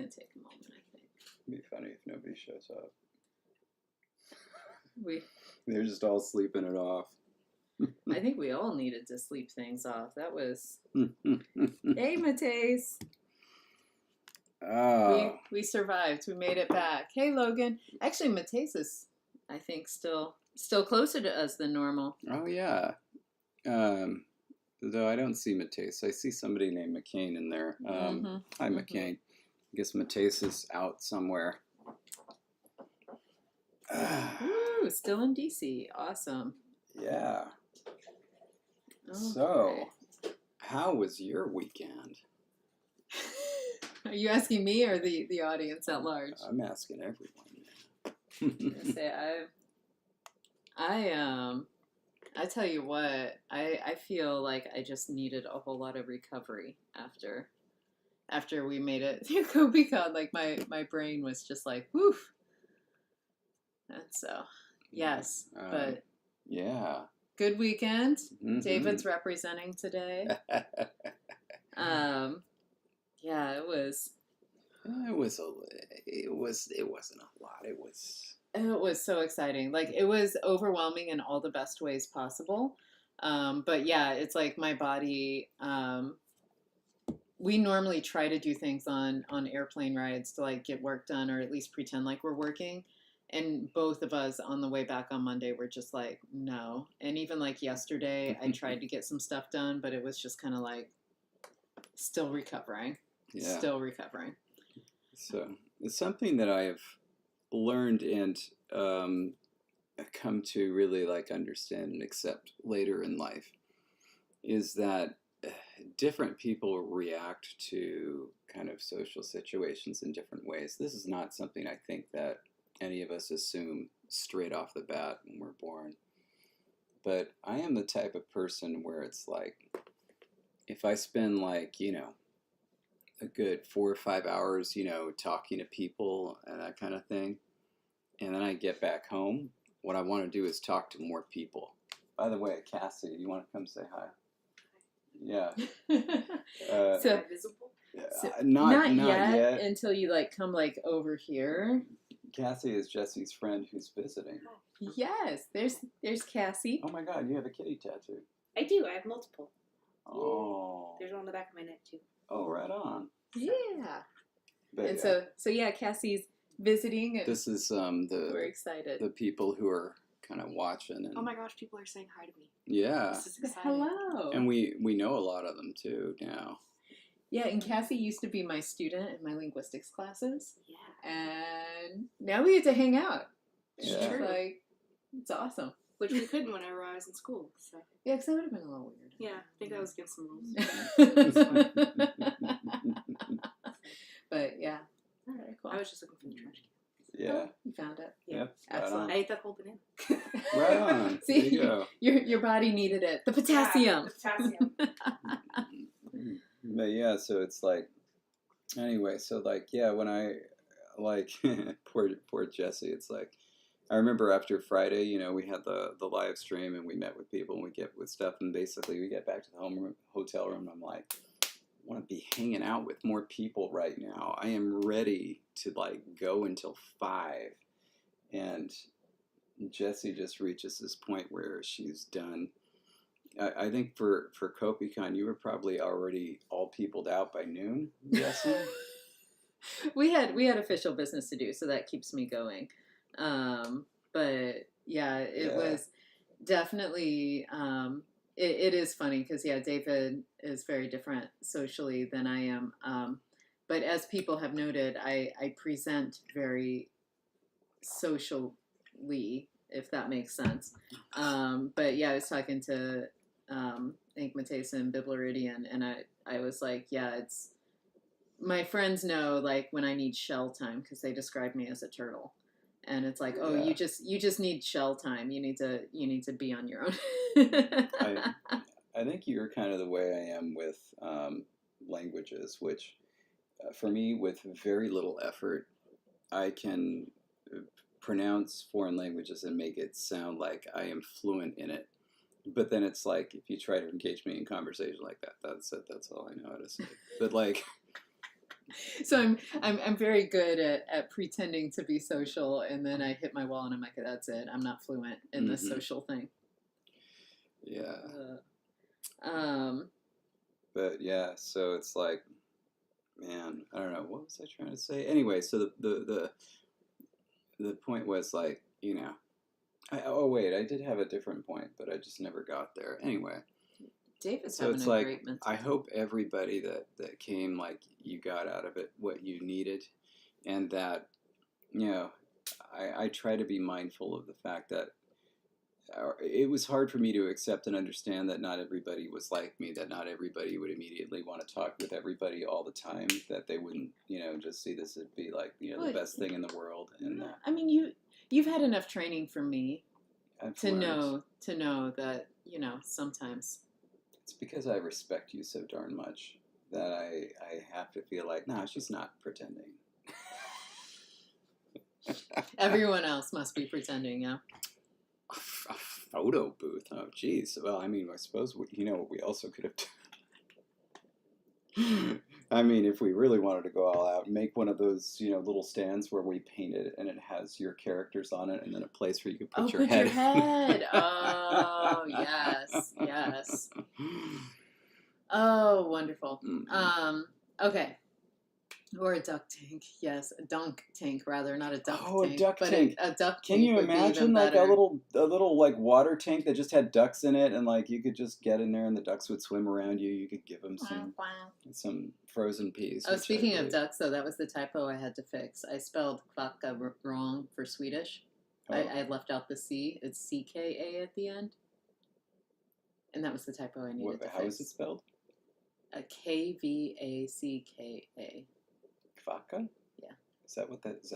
going to take a moment, I think. It'd be funny if nobody shows up. We They're just all sleeping it off. I think we all needed to sleep things off. That was... Hey, Mateus. Oh. We survived. We made it back. Hey, Logan. Actually, Mateus is, I think, still closer to us than normal. Oh, yeah. Though I don't see Mateus. I see somebody named McCain in there. Hi, McCain. I guess Mateus is out somewhere. Woo, still in DC. Awesome. Yeah. Okay. So, how was your weekend? Are you asking me or the audience at large? I'm asking everyone. I tell you what, I feel like I just needed a whole lot of recovery after we made it through Kopikon. Like my brain was just like, woof. And so, yes, but yeah, good weekend. David's representing today. Yeah, it was. It wasn't a lot. It was so exciting. Like, it was overwhelming in all the best ways possible. But yeah, it's like my body. We normally try to do things on airplane rides to like get work done or at least pretend like we're working. And both of us on the way back on Monday were just like, no. And even like yesterday, I tried to get some stuff done, but it was just kind of like still recovering. Yeah. Still recovering. So it's something that I have learned and come to really like understand and accept later in life is that different people react to kind of social situations in different ways. This is not something I think that any of us assume straight off the bat when we're born. But I am the type of person where it's like, if I spend like, a good 4 or 5 hours, talking to people and that kind of thing, and then I get back home, what I want to do is talk to more people. By the way, Cassie, you want to come say hi? Yeah. So visible? Not yet until you like come like over here. Cassie is Jesse's friend who's visiting. Yes, there's Cassie. Oh my God, you have a kitty tattoo. I do. I have multiple. Oh. There's one on the back of my neck too. Oh, right on. Yeah. But and so yeah, Cassie's visiting. And this is we're excited. The people who are kind of watching. And, oh my gosh, people are saying hi to me. Yeah. This is exciting. Hello. And we know a lot of them too now. Yeah, and Cassie used to be my student in my linguistics classes. Yeah. And now we get to hang out. Yeah. It's like, it's awesome. Which we couldn't whenever I was in school. So. Yeah, because that would have been a little weird. Yeah, I think that was against some rules. But yeah. All right, cool. I was just looking for the trash can. Yeah. Oh, you found it. Yeah. Yep. Excellent. Right I ate that whole banana. Right on. See, there you go. Your body needed it. The potassium. Yeah, the potassium. But yeah, so it's like, anyway, so like, yeah, when I, like, poor Jesse, it's like, I remember after Friday, we had the live stream and we met with people and we get with stuff and basically we get back to the hotel room and I'm like, I want to be hanging out with more people right now. I am ready to like go until 5. And Jessie just reaches this point where she's done. I think for Kopikon, you were probably already all peopled out by noon, Jessie? We had official business to do, so that keeps me going. But yeah, it was definitely, it is funny because David is very different socially than I am. But as people have noted, I present very socially, if that makes sense. But yeah, I was talking to, I think Mateus and Bibleridian, and I was like, yeah, it's, my friends know like when I need shell time because they describe me as a turtle. And it's like, oh, you just need shell time. You need to be on your own. I think you're kind of the way I am with languages, which for me, with very little effort, I can pronounce foreign languages and make it sound like I am fluent in it. But then it's like, if you try to engage me in conversation like that, that's it. That's all I know how to say. But like, So I'm very good at pretending to be social, and then I hit my wall, and I'm like, that's it. I'm not fluent in this Mhm. social thing. Yeah. Um, But yeah, so it's like, man, I don't know, what was I trying to say? Anyway, so the point was like, oh wait, I did have a different point, but I just never got there. Anyway, David's so having it's a like, great mental. I hope everybody that came, like, you got out of it what you needed, and that, I try to be mindful of the fact that it was hard for me to accept and understand that not everybody was like me, that not everybody would immediately want to talk with everybody all the time, that they wouldn't, just see this as be like, the Well, best thing in the world, and that I mean, you've had enough training from me I've to learned. know that sometimes. It's because I respect you so darn much that I have to feel like, no, she's not pretending. Everyone else must be pretending, yeah. A photo booth. Oh, geez. Well, I mean, I suppose what we also could have done. I mean, if we really wanted to go all out, make one of those, little stands where we paint it and it has your characters on it, and then a place where you could put your put head. your head. Oh, yes, yes. Oh, wonderful. Mm-hmm. Okay. Or a duck tank, yes, a dunk tank rather, not a duck Oh, tank. a duck but tank. A duck Can tank you would be even imagine like a better. little like water tank that just had ducks in it, and like you could just get in there and the ducks would swim around you. You could give them some frozen peas. Oh, which I speaking of believe- ducks, though, that was the typo I had to fix. I spelled kvaka wrong for Swedish. Oh. I left out the C. It's CKA at the end. And that was the typo I needed to fix. How is it spelled? KVACKA. Kvaka? Yeah. Is that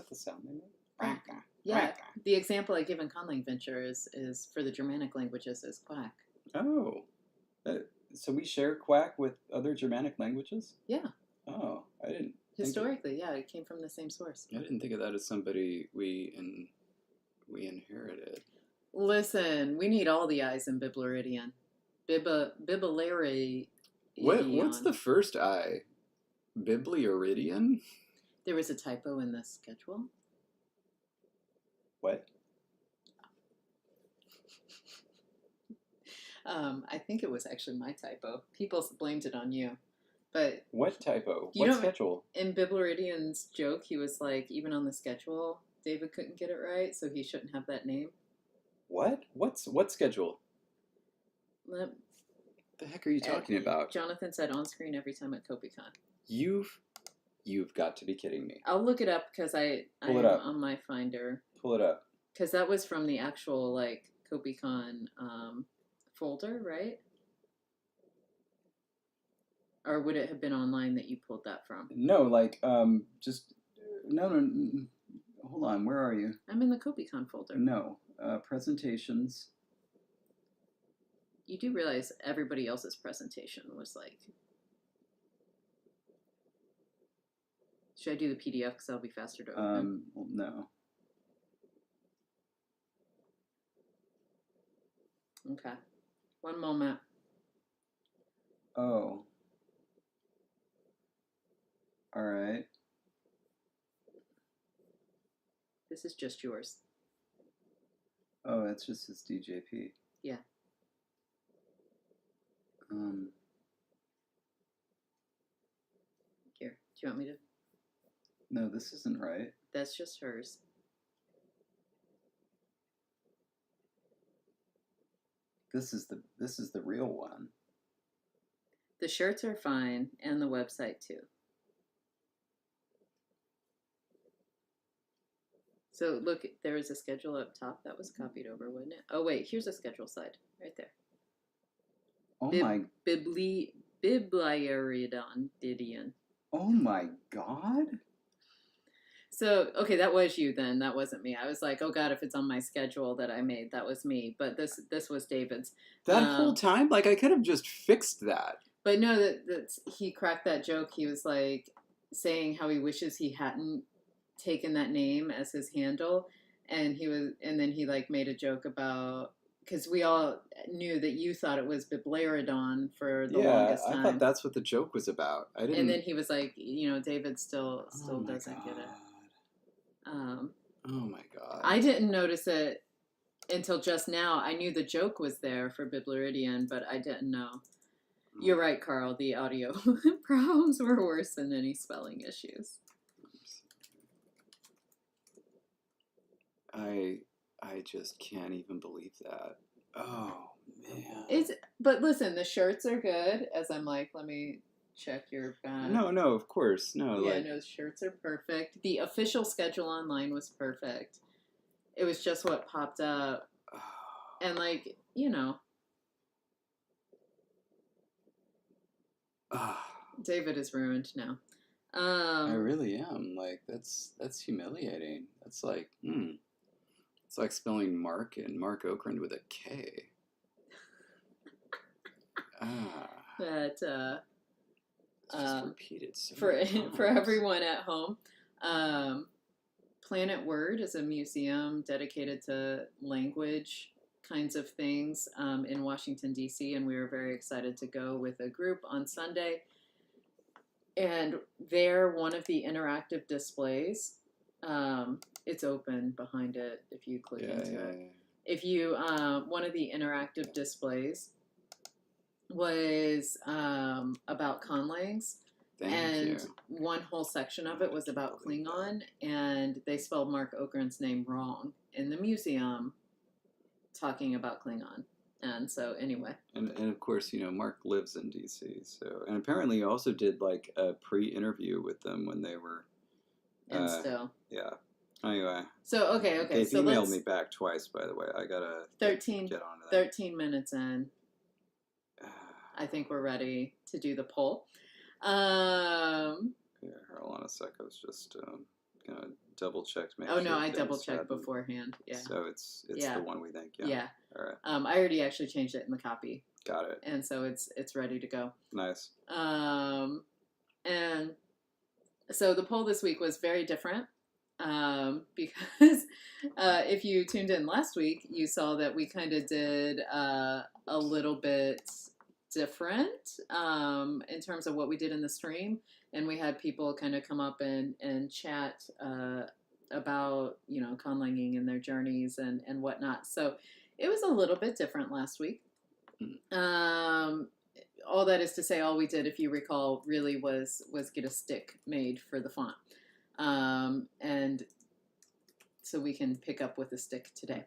the sound they make? Yeah. The example I give in Ling Venture is for the Germanic languages is quack. Oh. So we share quack with other Germanic languages? Yeah. Oh, I didn't. Historically, yeah, it came from the same source. I didn't think of that as somebody we inherited. Listen, we need all the I's in Biblaridian. Biblaridion. What's the first I? Biblioridian? There was a typo in the schedule. What? I think it was actually my typo. People blamed it on you. But what typo? You What don't- schedule? in Biblaridian's joke, he was like, even on the schedule, David couldn't get it right, so he shouldn't have that name. What? What schedule? Let- The heck are you talking about? Jonathan said on screen every time at Kopikon. You've got to be kidding me. I'll look it up because I'm Pull it up. on my Finder. Pull it up. Because that was from the actual like Kopikon folder, right? Or would it have been online that you pulled that from? No, like just no. Hold on, where are you? I'm in the Kopikon folder. No, presentations. You do realize everybody else's presentation was like. Should I do the PDF because that'll be faster to open? Well, no. Okay. One moment. Oh. All right. This is just yours. Oh, that's just his DJP. Yeah. Here. Do you want me to? No, this isn't right. That's just hers. This is the real one. The shirts are fine, and the website too. So look, there is a schedule up top that was copied over, wasn't it? Oh wait, here's a schedule slide right there. Oh my. Bibliaridion. Oh my God. So okay, that was you then. That wasn't me. I was like, oh God, if it's on my schedule that I made, that was me. But this was David's. That whole time, like I could have just fixed that. But no, that's he cracked that joke. He was like saying how he wishes he hadn't taken that name as his handle, and then he like made a joke about because we all knew that you thought it was Biblarodon for the Yeah, longest I time. thought that's what the joke was about. I didn't. And then he was like, David still Oh my doesn't get it. God. Oh my God. I didn't notice it until just now. I knew the joke was there for Biblaridian, but I didn't know. You're right, Carl. The audio problems were worse than any spelling issues. I just can't even believe that. Oh man. But listen, the shirts are good. As I'm like, let me check your back. No, of course, no. Yeah, like, no, shirts are perfect. The official schedule online was perfect. It was just what popped up, and like David is ruined now. I really am. Like that's humiliating. That's like it's like spelling Mark and Mark Okrand with a K. That It's just repeated so for many times. for everyone at home. Planet Word is a museum dedicated to language kinds of things in Washington, D.C., and we were very excited to go with a group on Sunday. And there, one of the interactive displays, it's open behind it if you click into it. If you, one of the interactive displays was about conlangs. And one whole section of it was about Klingon, and they spelled Mark Okrand's name wrong in the museum talking about Klingon. And so, anyway. And of course, Mark lives in D.C., so... And apparently you also did, like, a pre-interview with them when they were... And still. Yeah. Anyway. So, okay. They've emailed me back twice, by the way. I gotta get onto that. 13 minutes in. I think we're ready to do the poll. Yeah, hold on a sec. I was just gonna double check. I double checked beforehand. Yeah. So it's the one we think. Yeah. Yeah. All right. I already actually changed it in the copy. Got it. And so it's ready to go. Nice. And so the poll this week was very different. Because if you tuned in last week, you saw that we kind of did a little bit different in terms of what we did in the stream, and we had people kind of come up and chat about conlanging and their journeys and whatnot. So it was a little bit different last week. All that is to say, all we did, if you recall, really was get a stick made for the font. And so we can pick up with a stick today.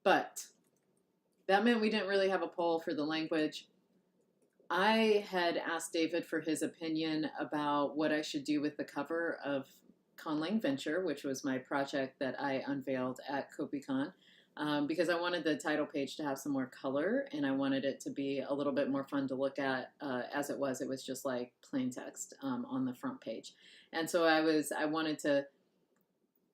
But that meant we didn't really have a poll for the language. I had asked David for his opinion about what I should do with the cover of Ling Venture, which was my project that I unveiled at Kopikon, because I wanted the title page to have some more color, and I wanted it to be a little bit more fun to look at. As it was just like plain text on the front page. And so I wanted to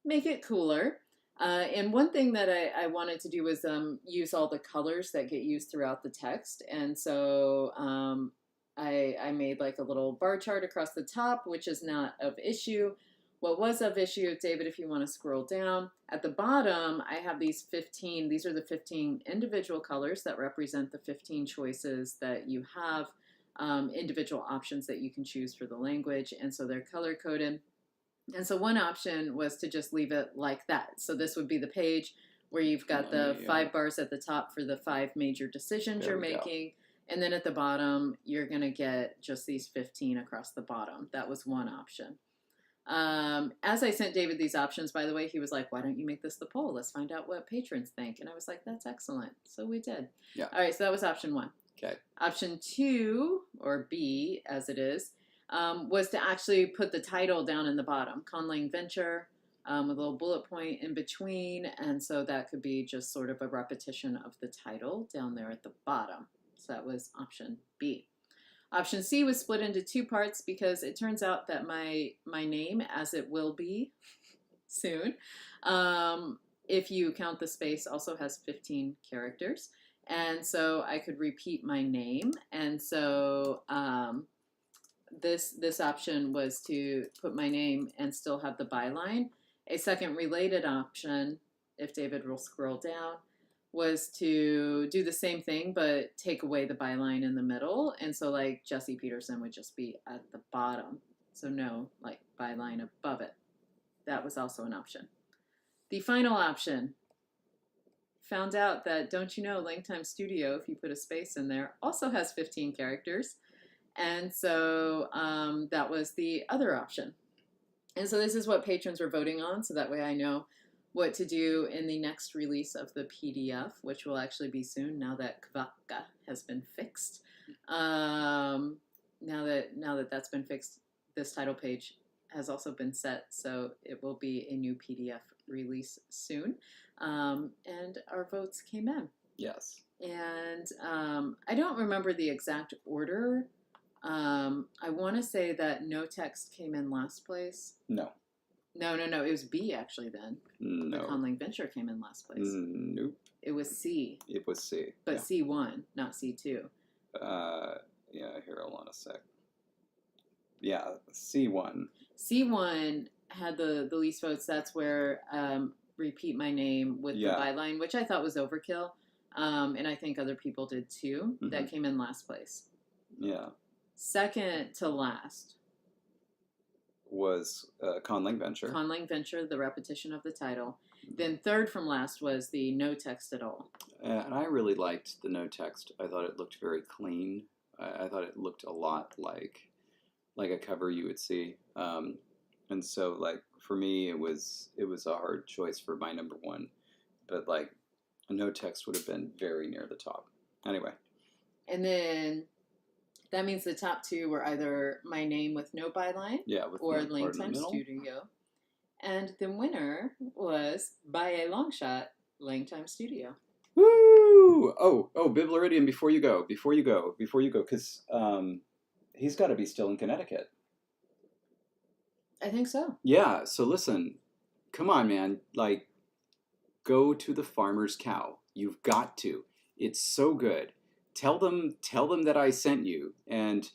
make it cooler. And one thing that I wanted to do was use all the colors that get used throughout the text. And so I made like a little bar chart across the top, which is not of issue. What was of issue, David, if you want to scroll down, at the bottom, I have these are the 15 individual colors that represent the 15 choices that you have, individual options that you can choose for the language. And so they're color coded. And so one option was to just leave it like that. So this would be the page where you've got the 5 bars at the top for the 5 major decisions you're making. And then at the bottom, you're going to get just these 15 across the bottom. That was one option. As I sent David these options, by the way, he was like, why don't you make this the poll? Let's find out what patrons think. And I was like, that's excellent. So we did. Yeah. All right, so that was option 1. Okay. Option 2, or B as it is, was to actually put the title down in the bottom, Ling Venture, with a little bullet point in between. And so that could be just sort of a repetition of the title down there at the bottom. So that was option B. Option C was split into 2 parts because it turns out that my name, as it will be soon, if you count the space, also has 15 characters. And so I could repeat my name. And so this option was to put my name and still have the byline. A second related option, if David will scroll down, was to do the same thing but take away the byline in the middle, and so like Jesse Peterson would just be at the bottom, so no like byline above it. That was also an option. The final option, found out that, don't you know, LangTime Studio, if you put a space in there, also has 15 characters, and so that was the other option. And so this is what patrons were voting on, so that way I know what to do in the next release of the PDF, which will actually be soon now that Kvaka has been fixed. Now that that's been fixed, this title page has also been set, so it will be a new PDF release soon. And our votes came in. Yes. And I don't remember the exact order. I want to say that No Text came in last place. No. No. It was B actually then. No. Ling Venture came in last place. Nope. It was C. It was C. But C won, not C2. Yeah, here, hold on a sec. Yeah, C1. C1 had the least votes. That's where repeat my name with the byline, which I thought was overkill. And I think other people did too. Mm-hmm. That came in last place. Yeah. Second to last was Ling Venture. Ling Venture, the repetition of the title. Then third from last was the No Text at All. And I really liked the No Text. I thought it looked very clean. I thought it looked a lot like a cover you would see. And so, like, for me, it was a hard choice for my number one. But, like, a No Text would have been very near the top. Anyway. And then that means the top two were either my name with no byline, or LangTime Studio. And the winner was, by a long shot, LangTime Studio. Woo! Oh, Biblaridian, before you go, because he's got to be still in Connecticut. I think so. Yeah, so listen, come on, man. Like, go to the Farmer's Cow. You've got to. It's so good. Tell them that I sent you. And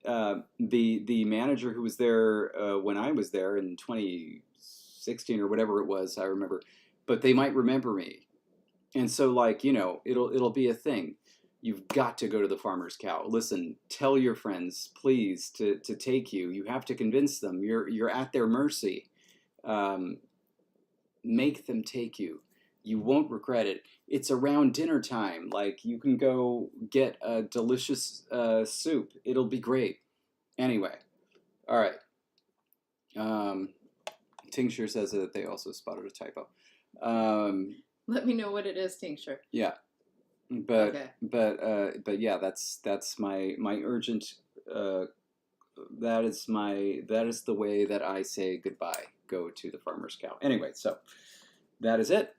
the manager who was there when I was there in 2016 or whatever it was, I remember. But they might remember me. And so, like, you know, it'll be a thing. You've got to go to the Farmer's Cow. Listen, tell your friends, please, to take you. You have to convince them. You're at their mercy. Make them take you. You won't regret it. It's around dinner time. Like, you can go get a delicious soup. It'll be great. Anyway, all right. Tincture says that they also spotted a typo. Let me know what it is, Tincture. Yeah. But yeah, that's my urgent. That is the way that I say goodbye. Go to the Farmer's Cow. Anyway, so that is it.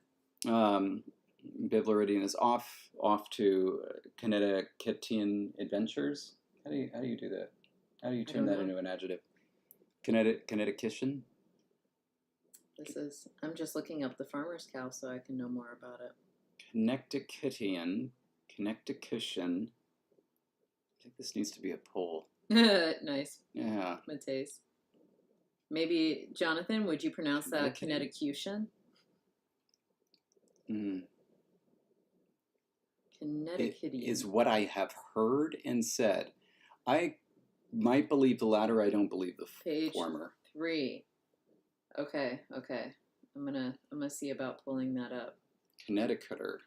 Biblaridian is off to Connecticutian adventures. How do you do that? How do you turn that into an adjective? Connecticutian. I'm just looking up the Farmer's Cow so I can know more about it. Connecticutian. I think this needs to be a poll. Nice. Yeah. Mateus. Maybe, Jonathan, would you pronounce that Connecticutian? Connecticutian. It is what I have heard and said. I might believe the latter. I don't believe the former. Page 3. Okay. I'm gonna see about pulling that up. Connecticuter.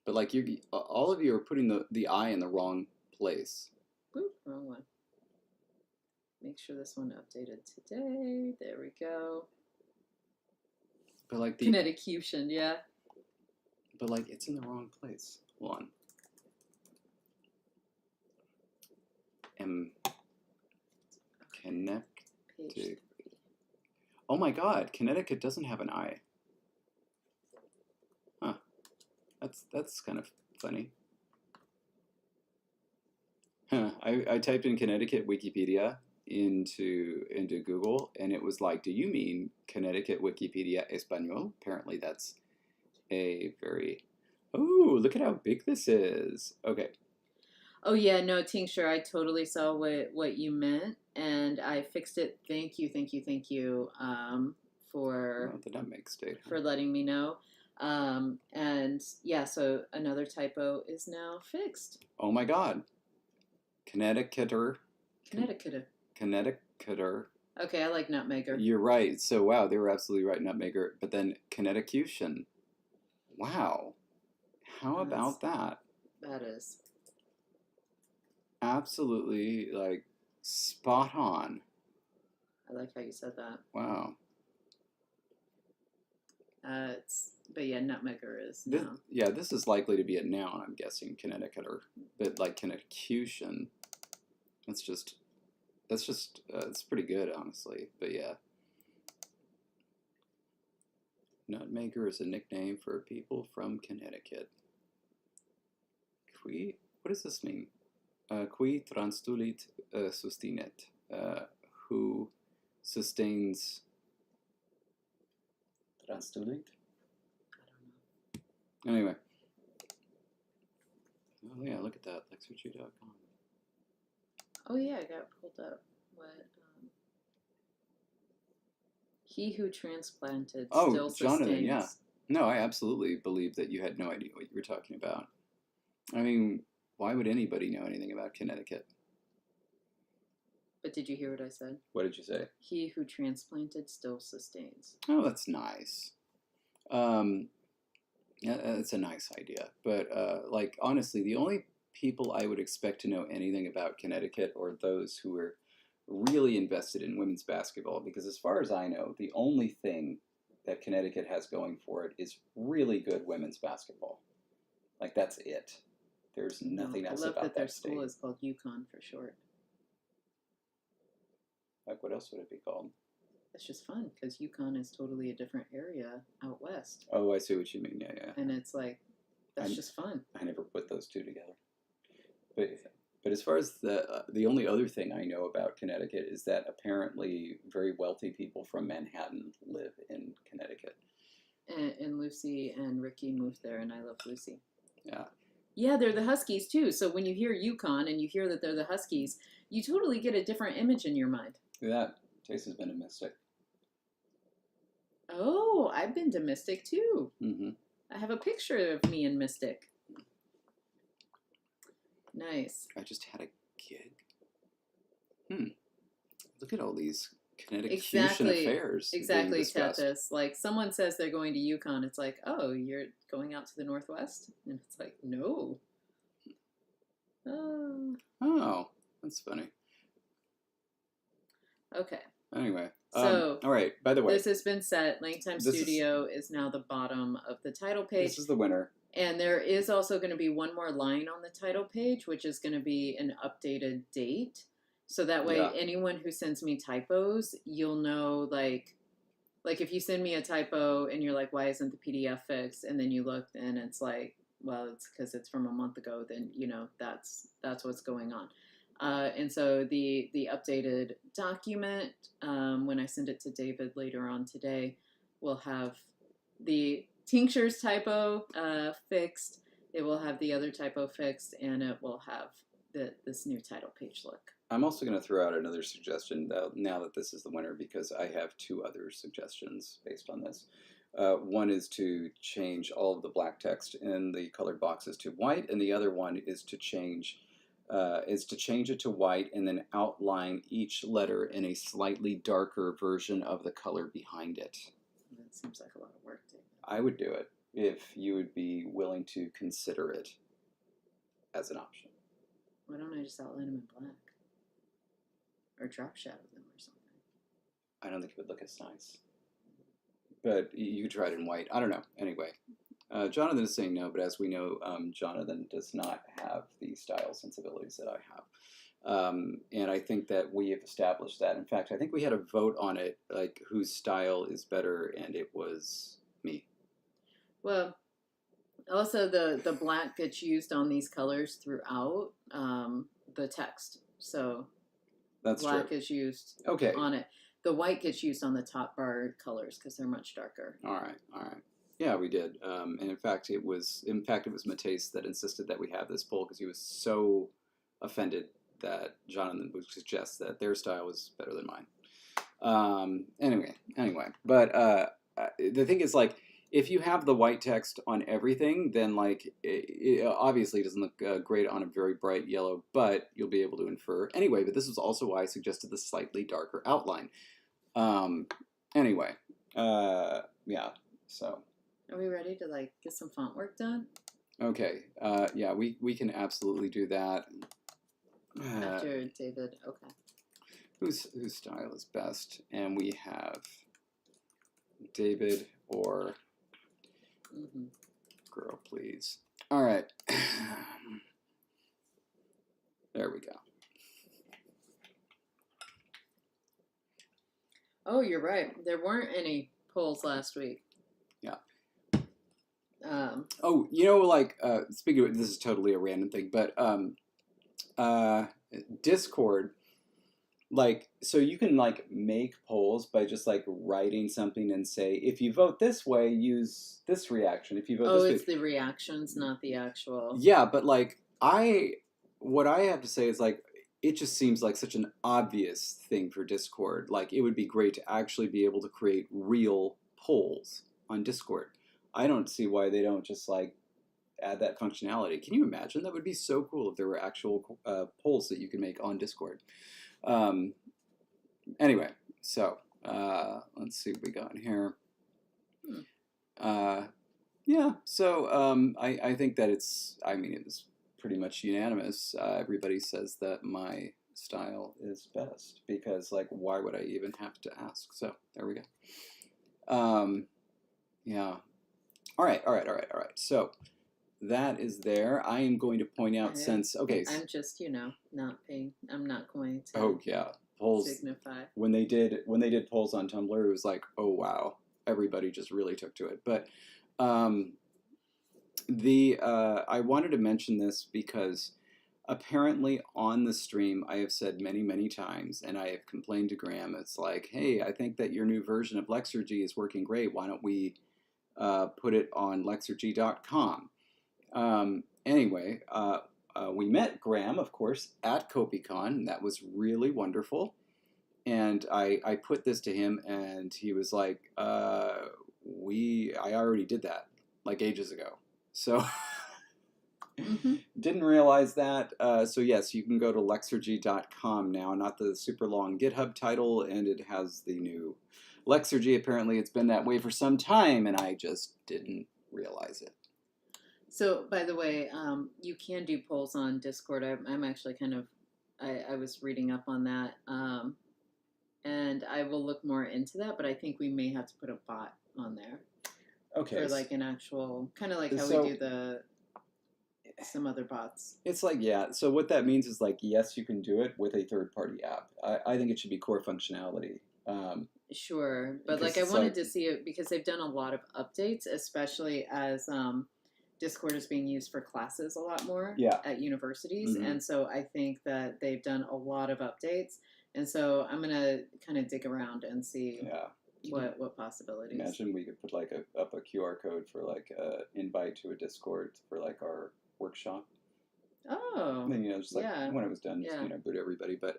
But like all of you are putting the I in the wrong place. Oop, wrong one. Make sure this one updated today. There we go. But like Connecticutian, yeah. But like it's in the wrong place. Hold on. Connecticut. Oh my God, Connecticut doesn't have an I. Huh. That's kind of funny. Huh. I typed in Connecticut Wikipedia into Google, and it was like, do you mean Connecticut Wikipedia Español? Apparently that's a very... Oh, look at how big this is. Okay. Oh yeah, no, Tincture, I totally saw what you meant, and I fixed it. Thank you, for the dumb make state, for letting me know. And yeah, so another typo is now fixed. Oh my God. Connecticuter. Connecticuter. Okay, I like nutmegger. You're right. So wow, they were absolutely right, nutmegger. But then Connecticution. Wow. How about that? That is. Absolutely, like, spot on. I like how you said that. Wow. But yeah, nutmegger is now. Yeah, this is likely to be a noun, I'm guessing, Connecticuter. But like Connecticution, it's pretty good, honestly. But yeah. Nutmegger is a nickname for people from Connecticut. What does this mean? Qui transtulit sustinet. Who sustains. Transtulit? I don't know. Anyway. Oh yeah, look at that. Lexergy.com. Oh yeah, I got pulled up. What? He who transplanted still Jonathan, sustains. yeah. No, I absolutely believe that you had no idea what you were talking about. I mean, why would anybody know anything about Connecticut? But did you hear what I said? What did you say? He who transplanted still sustains. Oh, that's nice. Yeah, that's a nice idea. But like, honestly, the only people I would expect to know anything about Connecticut are those who are really invested in women's basketball, because as far as I know, the only thing that Connecticut has going for it is really good women's basketball. Like, that's it. There's nothing else about that state. I love that their school is called UConn for short. Like, what else would it be called? It's just fun because UConn is totally a different area out west. Oh, I see what you mean. Yeah. And it's like, that's just fun. I never put those two together. But as far as the only other thing I know about Connecticut is that apparently very wealthy people from Manhattan live in Connecticut. And Lucy and Ricky moved there, and I love Lucy. Yeah. Yeah, they're the Huskies too. So when you hear UConn and you hear that they're the Huskies, you totally get a different image in your mind. Look at that. Chase has been a Mystic. Oh, I've been to Mystic too. Mm-hmm. I have a picture of me in Mystic. Nice. I just had a gig. Look at all these Connecticut affairs. Exactly, Tethys. Like, someone says they're going to UConn. It's like, oh, you're going out to the Northwest? And it's like, no. Oh, that's funny. Okay. Anyway. So, all right, by the way. This has been set. LangTime Studio is now the bottom of the title page. This is the winner. And there is also going to be one more line on the title page, which is going to be an updated date. So that way, anyone who sends me typos, you'll know, like if you send me a typo and you're like, why isn't the PDF fixed? And then you look and it's like, well, it's because it's from a month ago. Then, that's what's going on. And so the updated document, when I send it to David later on today, will have the tinctures typo fixed. It will have the other typo fixed, and it will have this new title page look. I'm also going to throw out another suggestion now that this is the winner, because I have two other suggestions based on this. One is to change all of the black text in the colored boxes to white, and the other one is to change it to white and then outline each letter in a slightly darker version of the color behind it. That seems like a lot of work, David. I would do it if you would be willing to consider it as an option. Why don't I just outline them in black? Or drop shadow them or something? I don't think it would look as nice. But you could try it in white. I don't know. Anyway, Jonathan is saying no, but as we know, Jonathan does not have the style sensibilities that I have. And I think that we have established that. In fact, I think we had a vote on it, like whose style is better, and it was me. Well, also the black gets used on these colors throughout the text. So that's black true. Is used on it. The white gets used on the top bar colors because they're much darker. All right. Yeah, we did. And in fact, it was Mateus that insisted that we have this poll because he was so offended that Jonathan would suggest that their style was better than mine. Anyway. But the thing is, like, if you have the white text on everything, then like it obviously doesn't look great on a very bright yellow, but you'll be able to infer anyway. But this is also why I suggested the slightly darker outline. Anyway, yeah. So. Are we ready to like get some font work done? Okay. Yeah, we can absolutely do that. After David, okay. Whose style is best? And we have David or girl, please. All right. There we go. Oh, you're right. There weren't any polls last week. Yeah. Oh, like speaking of, this is totally a random thing, but Discord, like, so you can like make polls by just like writing something and say, if you vote this way, use this reaction. If you vote this way, it's the reactions, not the actual. Yeah, but like what I have to say is like it just seems like such an obvious thing for Discord. Like it would be great to actually be able to create real polls on Discord. I don't see why they don't just like add that functionality. Can you imagine? That would be so cool if there were actual polls that you can make on Discord. Anyway, so let's see what we got in here. Yeah, so I think that it was pretty much unanimous. Everybody says that my style is best because, like, why would I even have to ask? So there we go. Yeah. All right. So that is there. I am going to point out I'm just, not paying. I'm not going to. Oh yeah, polls signify. When they did polls on Tumblr, it was like, oh wow, everybody just really took to it. But I wanted to mention this because apparently on the stream I have said many times, and I have complained to Graham. It's like, hey, I think that your new version of Lexergy is working great. Why don't we put it on Lexergy.com? Anyway, we met Graham, of course, at Kopikon. That was really wonderful. And I put this to him, and he was like, I already did that, like ages ago. So didn't realize that. So yes, you can go to Lexergy.com now, not the super long GitHub title, and it has the new Lexergy. Apparently it's been that way for some time, and I just didn't realize it. So, by the way, you can do polls on Discord. I'm actually I was reading up on that, and I will look more into that, but I think we may have to put a bot on there. Okay. For like an actual, kind of like how we do some other bots. It's like, yeah, so what that means is like, yes, you can do it with a third-party app. I think it should be core functionality. Sure, but like I wanted to see it because they've done a lot of updates, especially as Discord is being used for classes a lot more at universities. And so I think that they've done a lot of updates. And so I'm going to kind of dig around and see what possibilities. Imagine we could put like up a QR code for like invite to a Discord for like our workshop. Oh. And, just like when it was done, just, boot everybody. But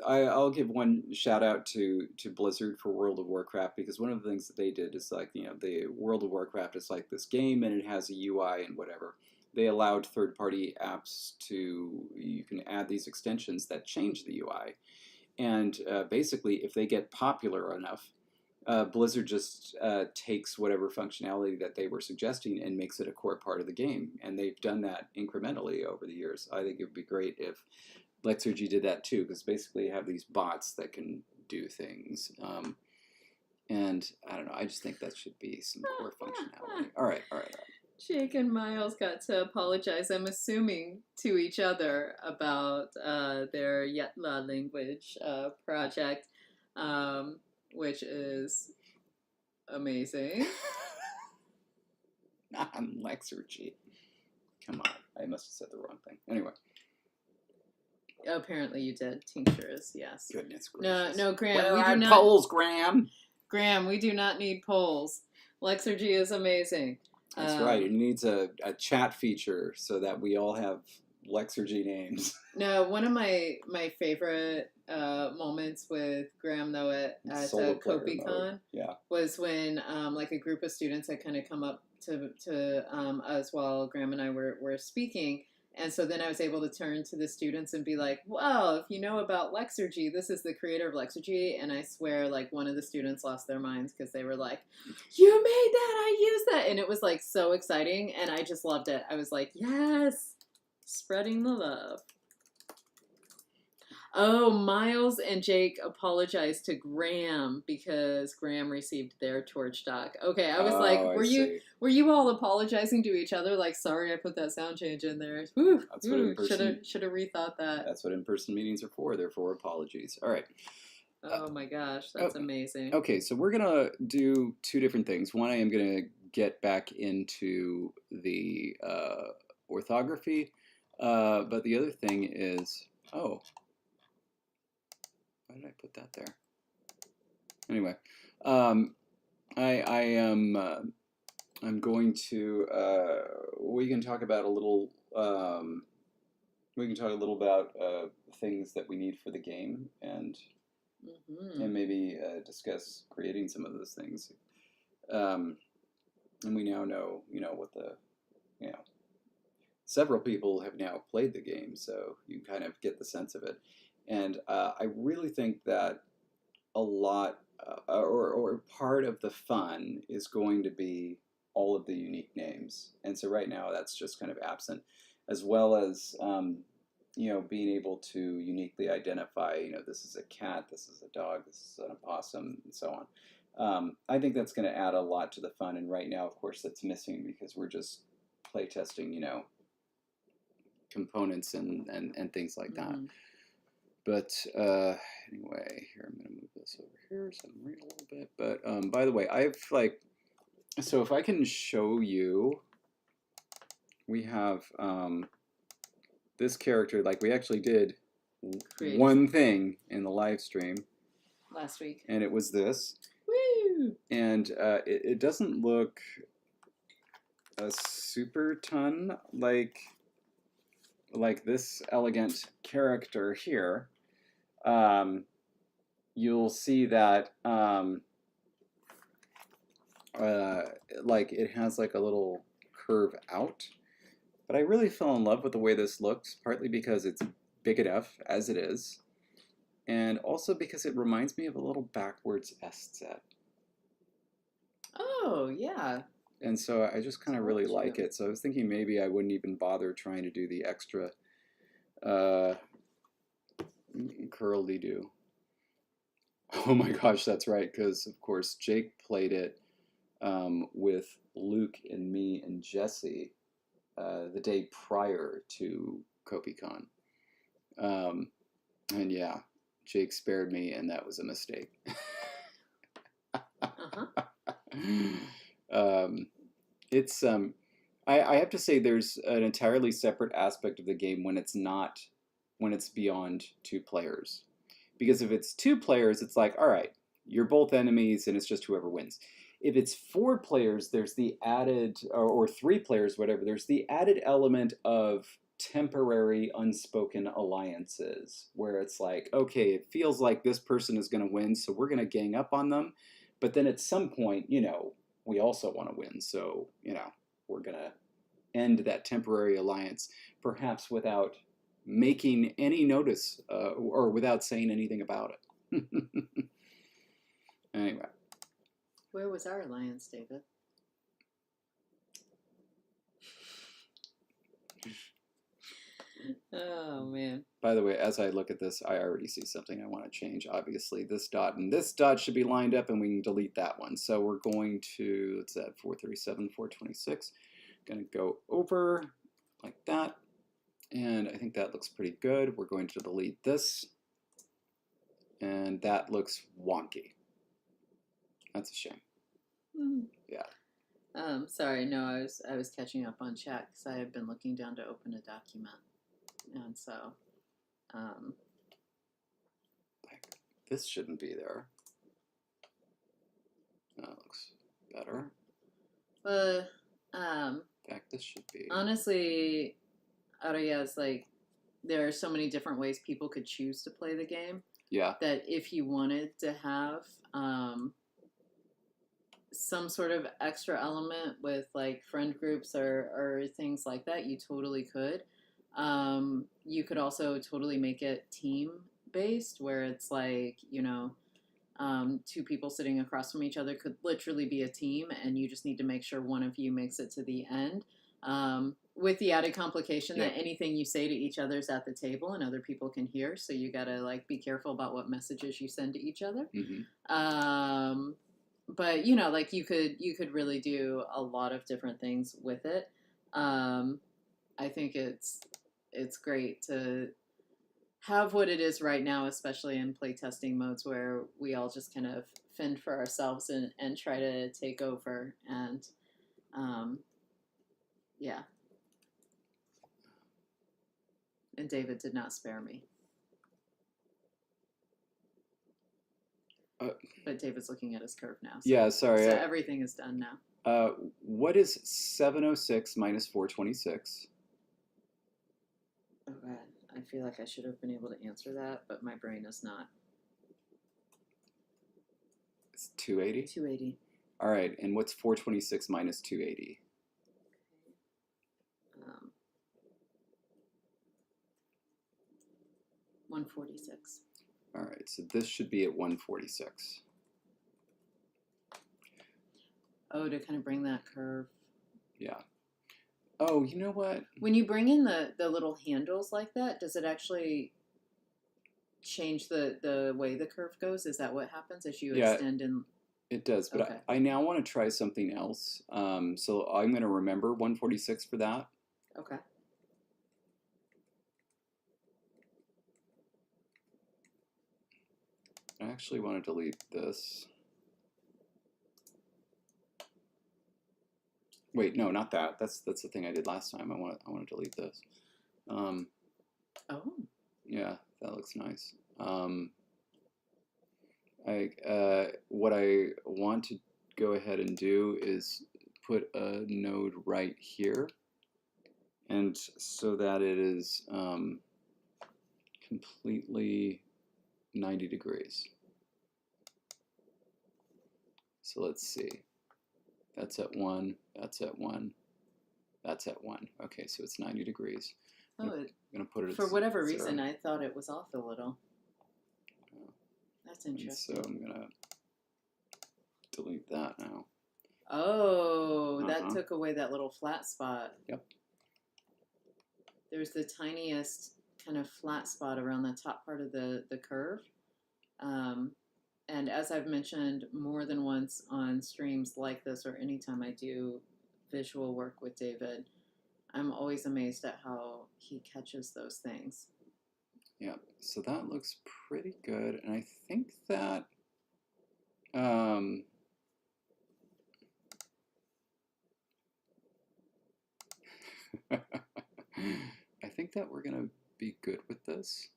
I'll give one shout out to Blizzard for World of Warcraft, because one of the things that they did is like, the World of Warcraft is like this game and it has a UI and whatever. They allowed third-party apps you can add these extensions that change the UI. And basically, if they get popular enough, Blizzard just takes whatever functionality that they were suggesting and makes it a core part of the game. And they've done that incrementally over the years. I think it would be great if Lexergy did that too, because basically you have these bots that can do things. And I don't know, I just think that should be some core functionality. All right. Jake and Miles got to apologize, I'm assuming, to each other about their Yetla language project, which is amazing. Not Lexergy. Come on, I must have said the wrong thing. Anyway. Apparently you did. Tinctures, yes. Goodness gracious. No, Graham. Where we are do not, polls, Graham? Graham, we do not need polls. Lexergy is amazing. That's right. It needs a chat feature so that we all have Lexergy names. No, one of my favorite moments with Graham though at Solo player Kopikon mode. Yeah. was when like a group of students had kind of come up to us while Graham and I were speaking. And so then I was able to turn to the students and be like, well, if you know about Lexergy, this is the creator of Lexergy. And I swear, like, one of the students lost their minds because they were like, you made that, I used that. And it was, like, so exciting. And I just loved it. I was like, yes, spreading the love. Oh, Miles and Jake apologized to Graham because Graham received their torch doc. Okay, I was like, I were you all apologizing to each other? Like, sorry, I put that sound change in there. Whew, That's what in-person. Should have rethought that. That's what in-person meetings are for. They're for apologies. All right. Oh my gosh, that's amazing. Okay, so we're gonna do two different things. One, I am gonna get back into the orthography, but the other thing is, oh. Why did I put that there? Anyway, I am I'm going to we can talk about a little we can talk a little about things that we need for the game and maybe discuss creating some of those things. And we now know what the several people have now played the game, so you kind of get the sense of it. And I really think that a lot, or part of the fun is going to be all of the unique names. And so right now that's just kind of absent, as well as, being able to uniquely identify, this is a cat, this is a dog, this is an opossum, and so on. I think that's going to add a lot to the fun. And right now, of course, that's missing because we're just playtesting, components and things like that. But anyway, here I'm going to move this over here so I can read a little bit. But by the way, I've so if I can show you, we have this character, we actually did one thing in the live stream last week. And it was this. Woo! And it doesn't look a super ton like this elegant character here. You'll see that it has a little curve out, but I really fell in love with the way this looks, partly because it's big enough as it is, and also because it reminds me of a little backwards SZ. Oh yeah. And so I just kind of really like it. So I was thinking maybe I wouldn't even bother trying to do the extra curly-do. Oh my gosh, that's right, because of course Jake played it with Luke and me and Jesse the day prior to Kopikon. And yeah, Jake spared me, and that was a mistake. It's I have to say there's an entirely separate aspect of the game when it's beyond 2 players. Because if it's 2 players, it's like, all right, you're both enemies and it's just whoever wins. If it's 4 players, there's the added, or 3 players, whatever, there's the added element of temporary unspoken alliances where it's like, okay, it feels like this person is going to win, so we're going to gang up on them. But then at some point, we also want to win. So, we're going to end that temporary alliance, perhaps without making any notice or without saying anything about it. Anyway. Where was our alliance, David? Oh, man. By the way, as I look at this, I already see something I want to change. Obviously, this dot and this dot should be lined up, and we can delete that one. So we're going to, it's at 437, 426. Going to go over like that. And I think that looks pretty good. We're going to delete this. And that looks wonky. That's a shame. Yeah. Sorry, no, I was catching up on chat because I had been looking down to open a document. And so, this shouldn't be there. That looks better. But, in fact, this should be. Honestly, Araya is like there are so many different ways people could choose to play the game Yeah. that if you wanted to have some sort of extra element with like friend groups or things like that, you totally could. You could also totally make it team based, where it's like, two people sitting across from each other could literally be a team, and you just need to make sure one of you makes it to the end. With the added complication that anything you say to each other's at the table and other people can hear, so you gotta like be careful about what messages you send to each other. But like you could really do a lot of different things with it. I think it's great to have what it is right now, especially in playtesting modes where we all just kind of fend for ourselves and try to take over. And yeah. And David did not spare me. But David's looking at his curve now. So, yeah, sorry. So everything is done now. What is 706 minus 426? Oh, God. I feel like I should have been able to answer that, but my brain is not. It's 280? 280. All right, and what's 426 minus 280? 146. All right, so this should be at 146. Oh, to kind of bring that curve. Yeah. Oh, you know what? When you bring in the little handles like that, does it actually change the way the curve goes? Is that what happens as you extend in? It does, but Okay. I now want to try something else. So I'm going to remember 146 for that. Okay. I actually want to delete this. Wait, no, not that. That's the thing I did last time. I want to delete this. Oh. Yeah, that looks nice. What I want to go ahead and do is put a node right here, and so that it is completely 90 degrees. So let's see. That's at 1, that's at 1, that's at 1. Okay, so it's 90 degrees. Oh, I'm going to put it for whatever 0. reason, I thought it was off a little. That's interesting. And so I'm going to delete that now. Oh, that took away that little flat spot. Yep. There's the tiniest kind of flat spot around the top part of the curve. And as I've mentioned more than once on streams like this or anytime I do visual work with David, I'm always amazed at how he catches those things. Yeah, so that looks pretty good. And I think that I think that we're going to be good with this.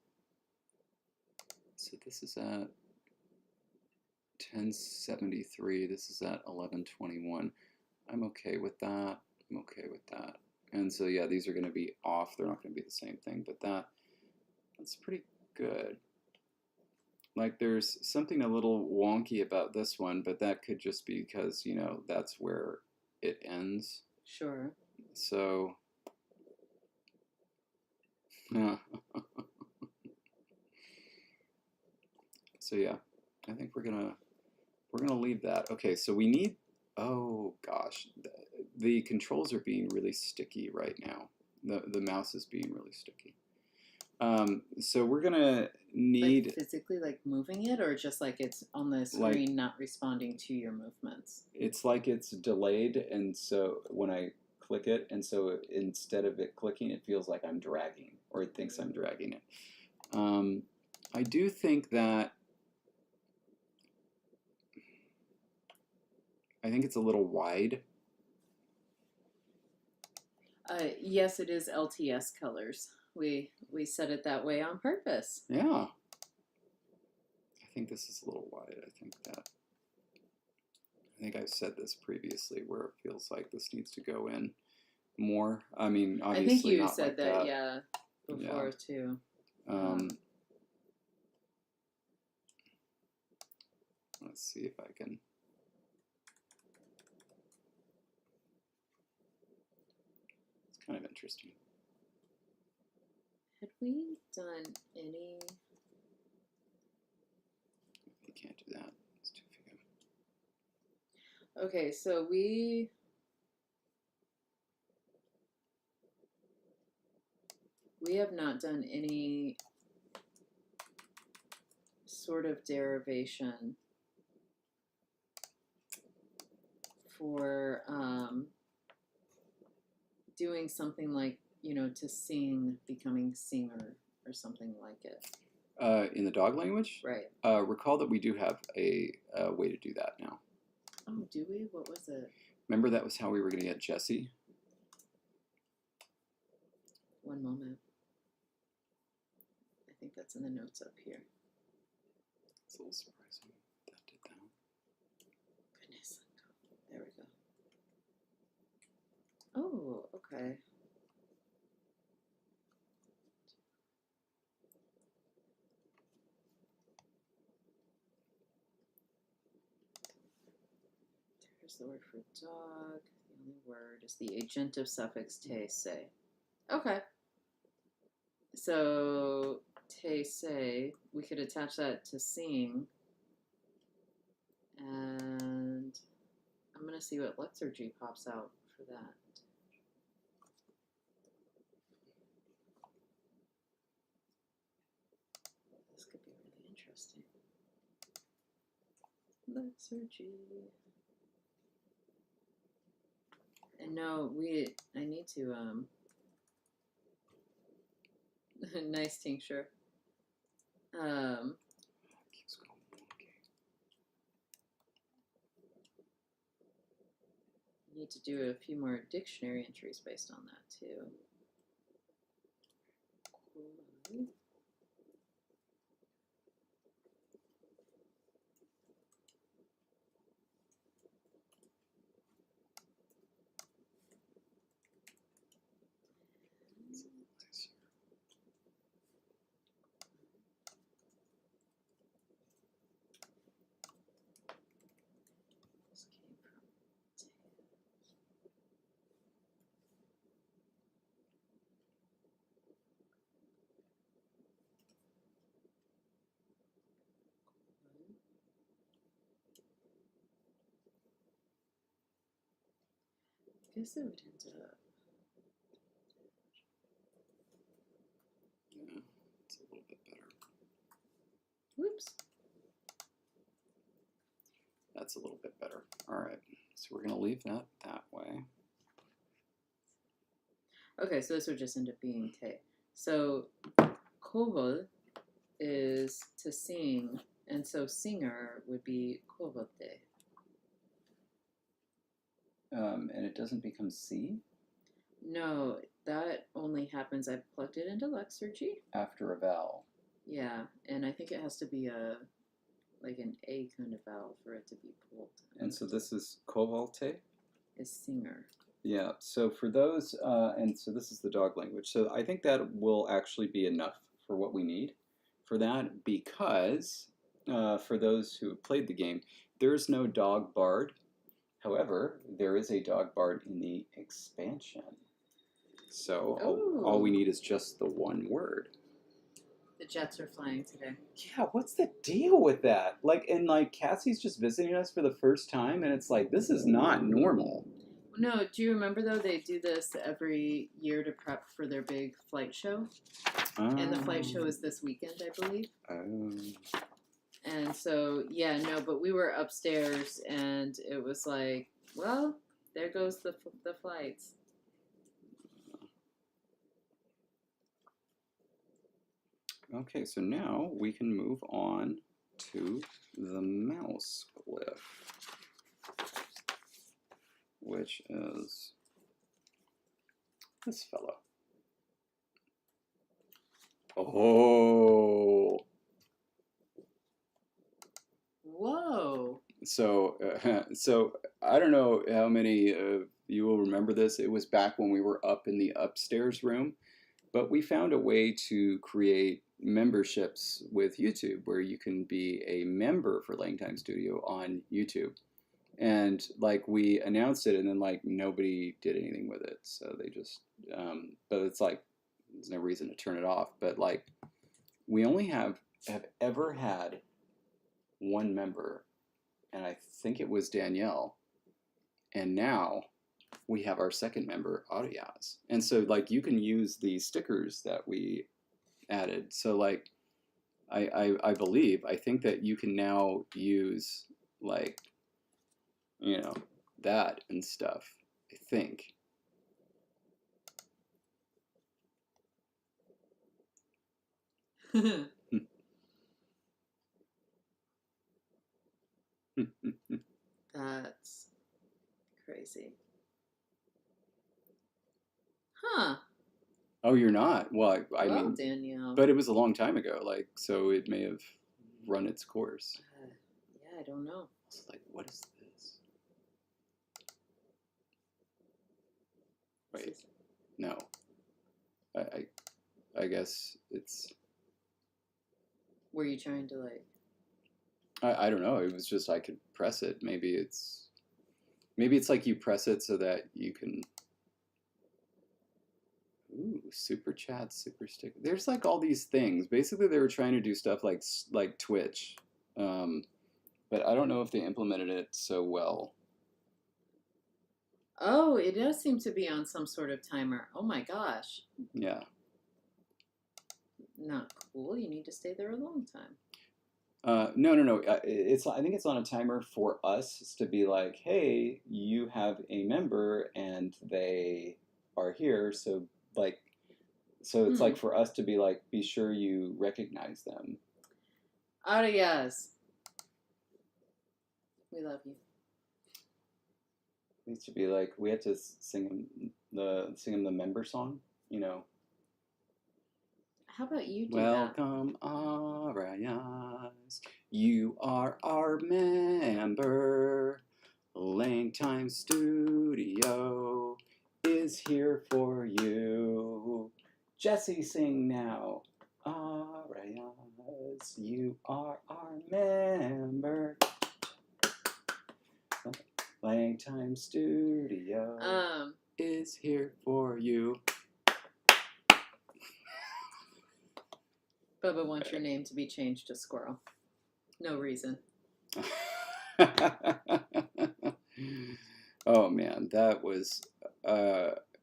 So this is at 1073. This is at 1121. I'm okay with that. I'm okay with that. And so yeah, these are going to be off. They're not going to be the same thing, but that's pretty good. Like there's something a little wonky about this one, but that could just be because, that's where it ends. Sure. So so yeah, I think we're gonna leave that. Okay, so we need. Oh gosh, the controls are being really sticky right now. The mouse is being really sticky. So we're gonna need like physically like moving it, or just like it's on the screen like, not responding to your movements. It's like it's delayed, and so when I click it, and so instead of it clicking, it feels like I'm dragging, or it thinks I'm dragging it. I do think that I think it's a little wide. Yes, it is LTS colors. We set it that way on purpose. Yeah. I think this is a little wide. I think I've said this previously, where it feels like this needs to go in more. I mean, I obviously think you not said like that, yeah, before Yeah. too. Let's see if I can. It's kind of interesting. Had we done any? You can't do that. It's too few. Okay, so we have not done any sort of derivation for doing something like, to sing, becoming singer or something like it. In the dog language? Right. Recall that we do have a way to do that now. Oh, do we? What was it? Remember that was how we were going to get Jessie? One moment. I think that's in the notes up here. It's a little surprising that did that. Goodness. There we go. Oh, okay. There's the word for dog. The only word is the agentive suffix te, say. Okay. So, te, say, we could attach that to sing. And I'm going to see what Lexergy pops out for that. This could be really interesting. Lexergy. And no, I need to, nice tincture. Keeps going wonky. Need to do a few more dictionary entries based on that too. Cool. This came from I guess it would end up. Yeah, it's a little bit better. Whoops. That's a little bit better. All right, so we're going to leave that way. Okay, so this would just end up being te. So kovol is to sing, and so singer would be kovote. And it doesn't become C No, that only happens. I plugged it into Lexergy. after a vowel. Yeah, and I think it has to be like an A kind of vowel for it to be pulled. And so this is kovalte? Is singer. Yeah, so for those, and so this is the dog language. So I think that will actually be enough for what we need for that, because for those who have played the game, there is no dog bard. However, there is a dog bard in the expansion. So all we need is just the one word. The jets are flying today. Yeah, what's the deal with that? And Cassie's just visiting us for the first time, and it's like, this is not normal. No, do you remember though they do this every year to prep for their big flight show? And the flight show is this weekend, I believe. And so, yeah, no, but we were upstairs and it was like, well, there goes the flights. Okay, so now we can move on to the mouse glyph, which is this fellow. Oh! Whoa! so I don't know how many of you will remember this. It was back when we were up in the upstairs room, but we found a way to create memberships with YouTube where you can be a member for LangTime Studio on YouTube. And like we announced it, and then like nobody did anything with it, so they just. But it's like there's no reason to turn it off. But like we only have ever had one member, and I think it was Danielle. And now we have our second member, Audiaz. And so like you can use the stickers that we added. So like I believe, I think that you can now use like, you know, that and stuff, I think. That's crazy. Huh. Oh, you're not? Well, I Well, mean, Danielle. but it was a long time ago, like, so it may have run its course. Yeah, I don't know. It's like, what is this? Wait, no. I guess it's. Were you trying to like? I don't know. It was just I could press it. Maybe it's like you press it so that you can. Ooh, super chat, super stick. There's like all these things. Basically, they were trying to do stuff like Twitch, but I don't know if they implemented it so well. Oh, it does seem to be on some sort of timer. Oh my gosh. Yeah. Not cool. You need to stay there a long time. No. It's I think it's on a timer for us to be like, hey, you have a member and they are here, so like, so it's like for us to be like, be sure you recognize them. Arias. We love you. It needs to be like we had to sing him the member song, you know. How about you do Welcome, Arias. You are our member. LangTime Studio is here for you. Jesse, sing now. Arias, you are our member. LangTime Studio is here for you. Bubba wants your name to be changed to Squirrel. No reason. Oh man, that was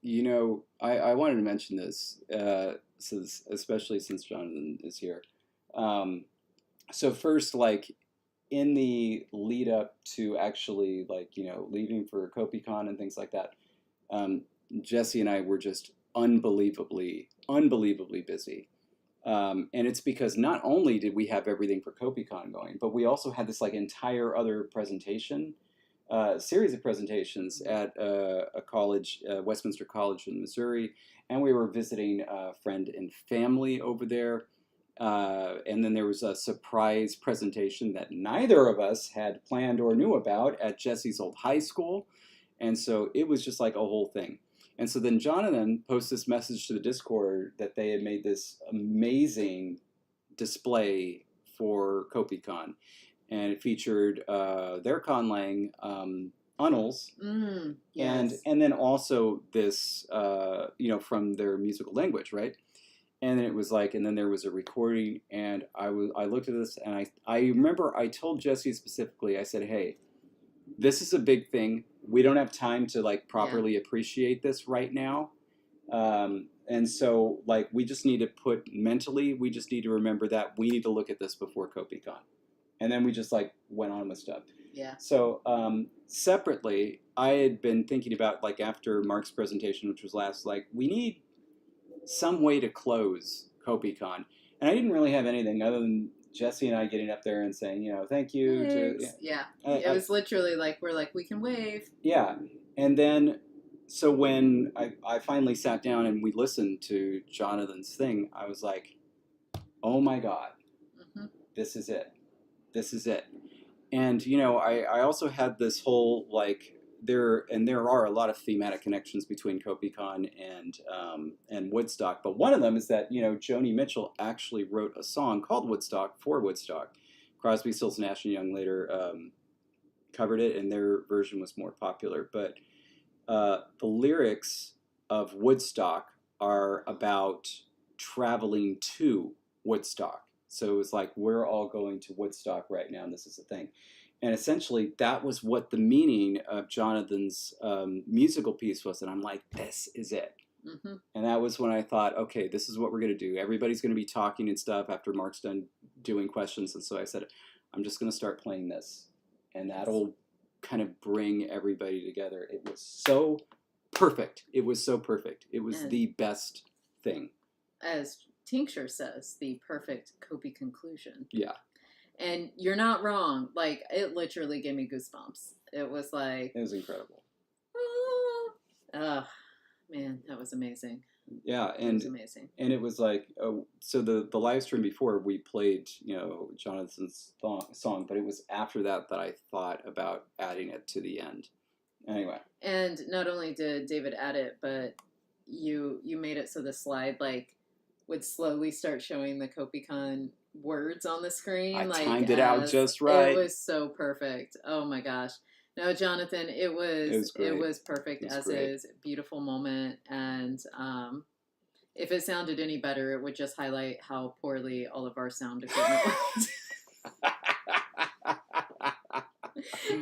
you know, I wanted to mention this since, especially since Jonathan is here. So first, like in the lead up to actually like, you know, leaving for Kopikon and things like that, Jesse and I were just unbelievably busy. And it's because not only did we have everything for Kopikon going, but we also had this like entire other presentation, series of presentations at a college, Westminster College in Missouri, and we were visiting a friend and family over there. And then there was a surprise presentation that neither of us had planned or knew about at Jesse's old high school. And so it was just like a whole thing. And so then Jonathan posts this message to the Discord that they had made this amazing display for Kopikon. And it featured their conlang unnels. Yes. And then also this, you know, from their musical language, right? And then it was like, and then there was a recording, and I looked at this, and I remember I told Jesse specifically, I said, hey, this is a big thing. We don't have time to like properly appreciate this right now. And so like we just need to put mentally, we just need to remember that we need to look at this before Kopikon. And then we just like went on with stuff. Yeah. So separately, I had been thinking about like after Mark's presentation, which was last, like we need some way to close Kopikon. And I didn't really have anything other than Jesse and I getting up there and saying, you know, thank you. Thanks. It was literally like, we're like, we can wave. Yeah. And then, so when I finally sat down and we listened to Jonathan's thing, I was like, oh my God, this is it. This is it. And I also had this whole like there are a lot of thematic connections between Kopikon and Woodstock, but one of them is that Joni Mitchell actually wrote a song called Woodstock for Woodstock. Crosby, Stills, Nash and Young later covered it, and their version was more popular. But the lyrics of Woodstock are about traveling to Woodstock. So it was like, we're all going to Woodstock right now, and this is the thing. And essentially, that was what the meaning of Jonathan's musical piece was. And I'm like, this is it. Mm-hmm. And that was when I thought, okay, this is what we're going to do. Everybody's going to be talking and stuff after Mark's done doing questions. And so I said, I'm just going to start playing this. And that'll kind of bring everybody together. It was so perfect. It was so perfect. It was the best thing. As Tincture says, the perfect Kopi conclusion. Yeah. And you're not wrong. Like, it literally gave me goosebumps. It was like... It was incredible. Oh, man, that was amazing. Yeah, It was amazing. And it was like, so the live stream before, we played, Jonathan's song, but it was after that I thought about adding it to the end. Anyway. And not only did David add it, but you made it so the slide, like, would slowly start showing the Kopikon words on the screen. I timed it out just right. It was so perfect. Oh my gosh. No, Jonathan, it was perfect as is. Beautiful moment. And if it sounded any better, it would just highlight how poorly all of our sound equipment was.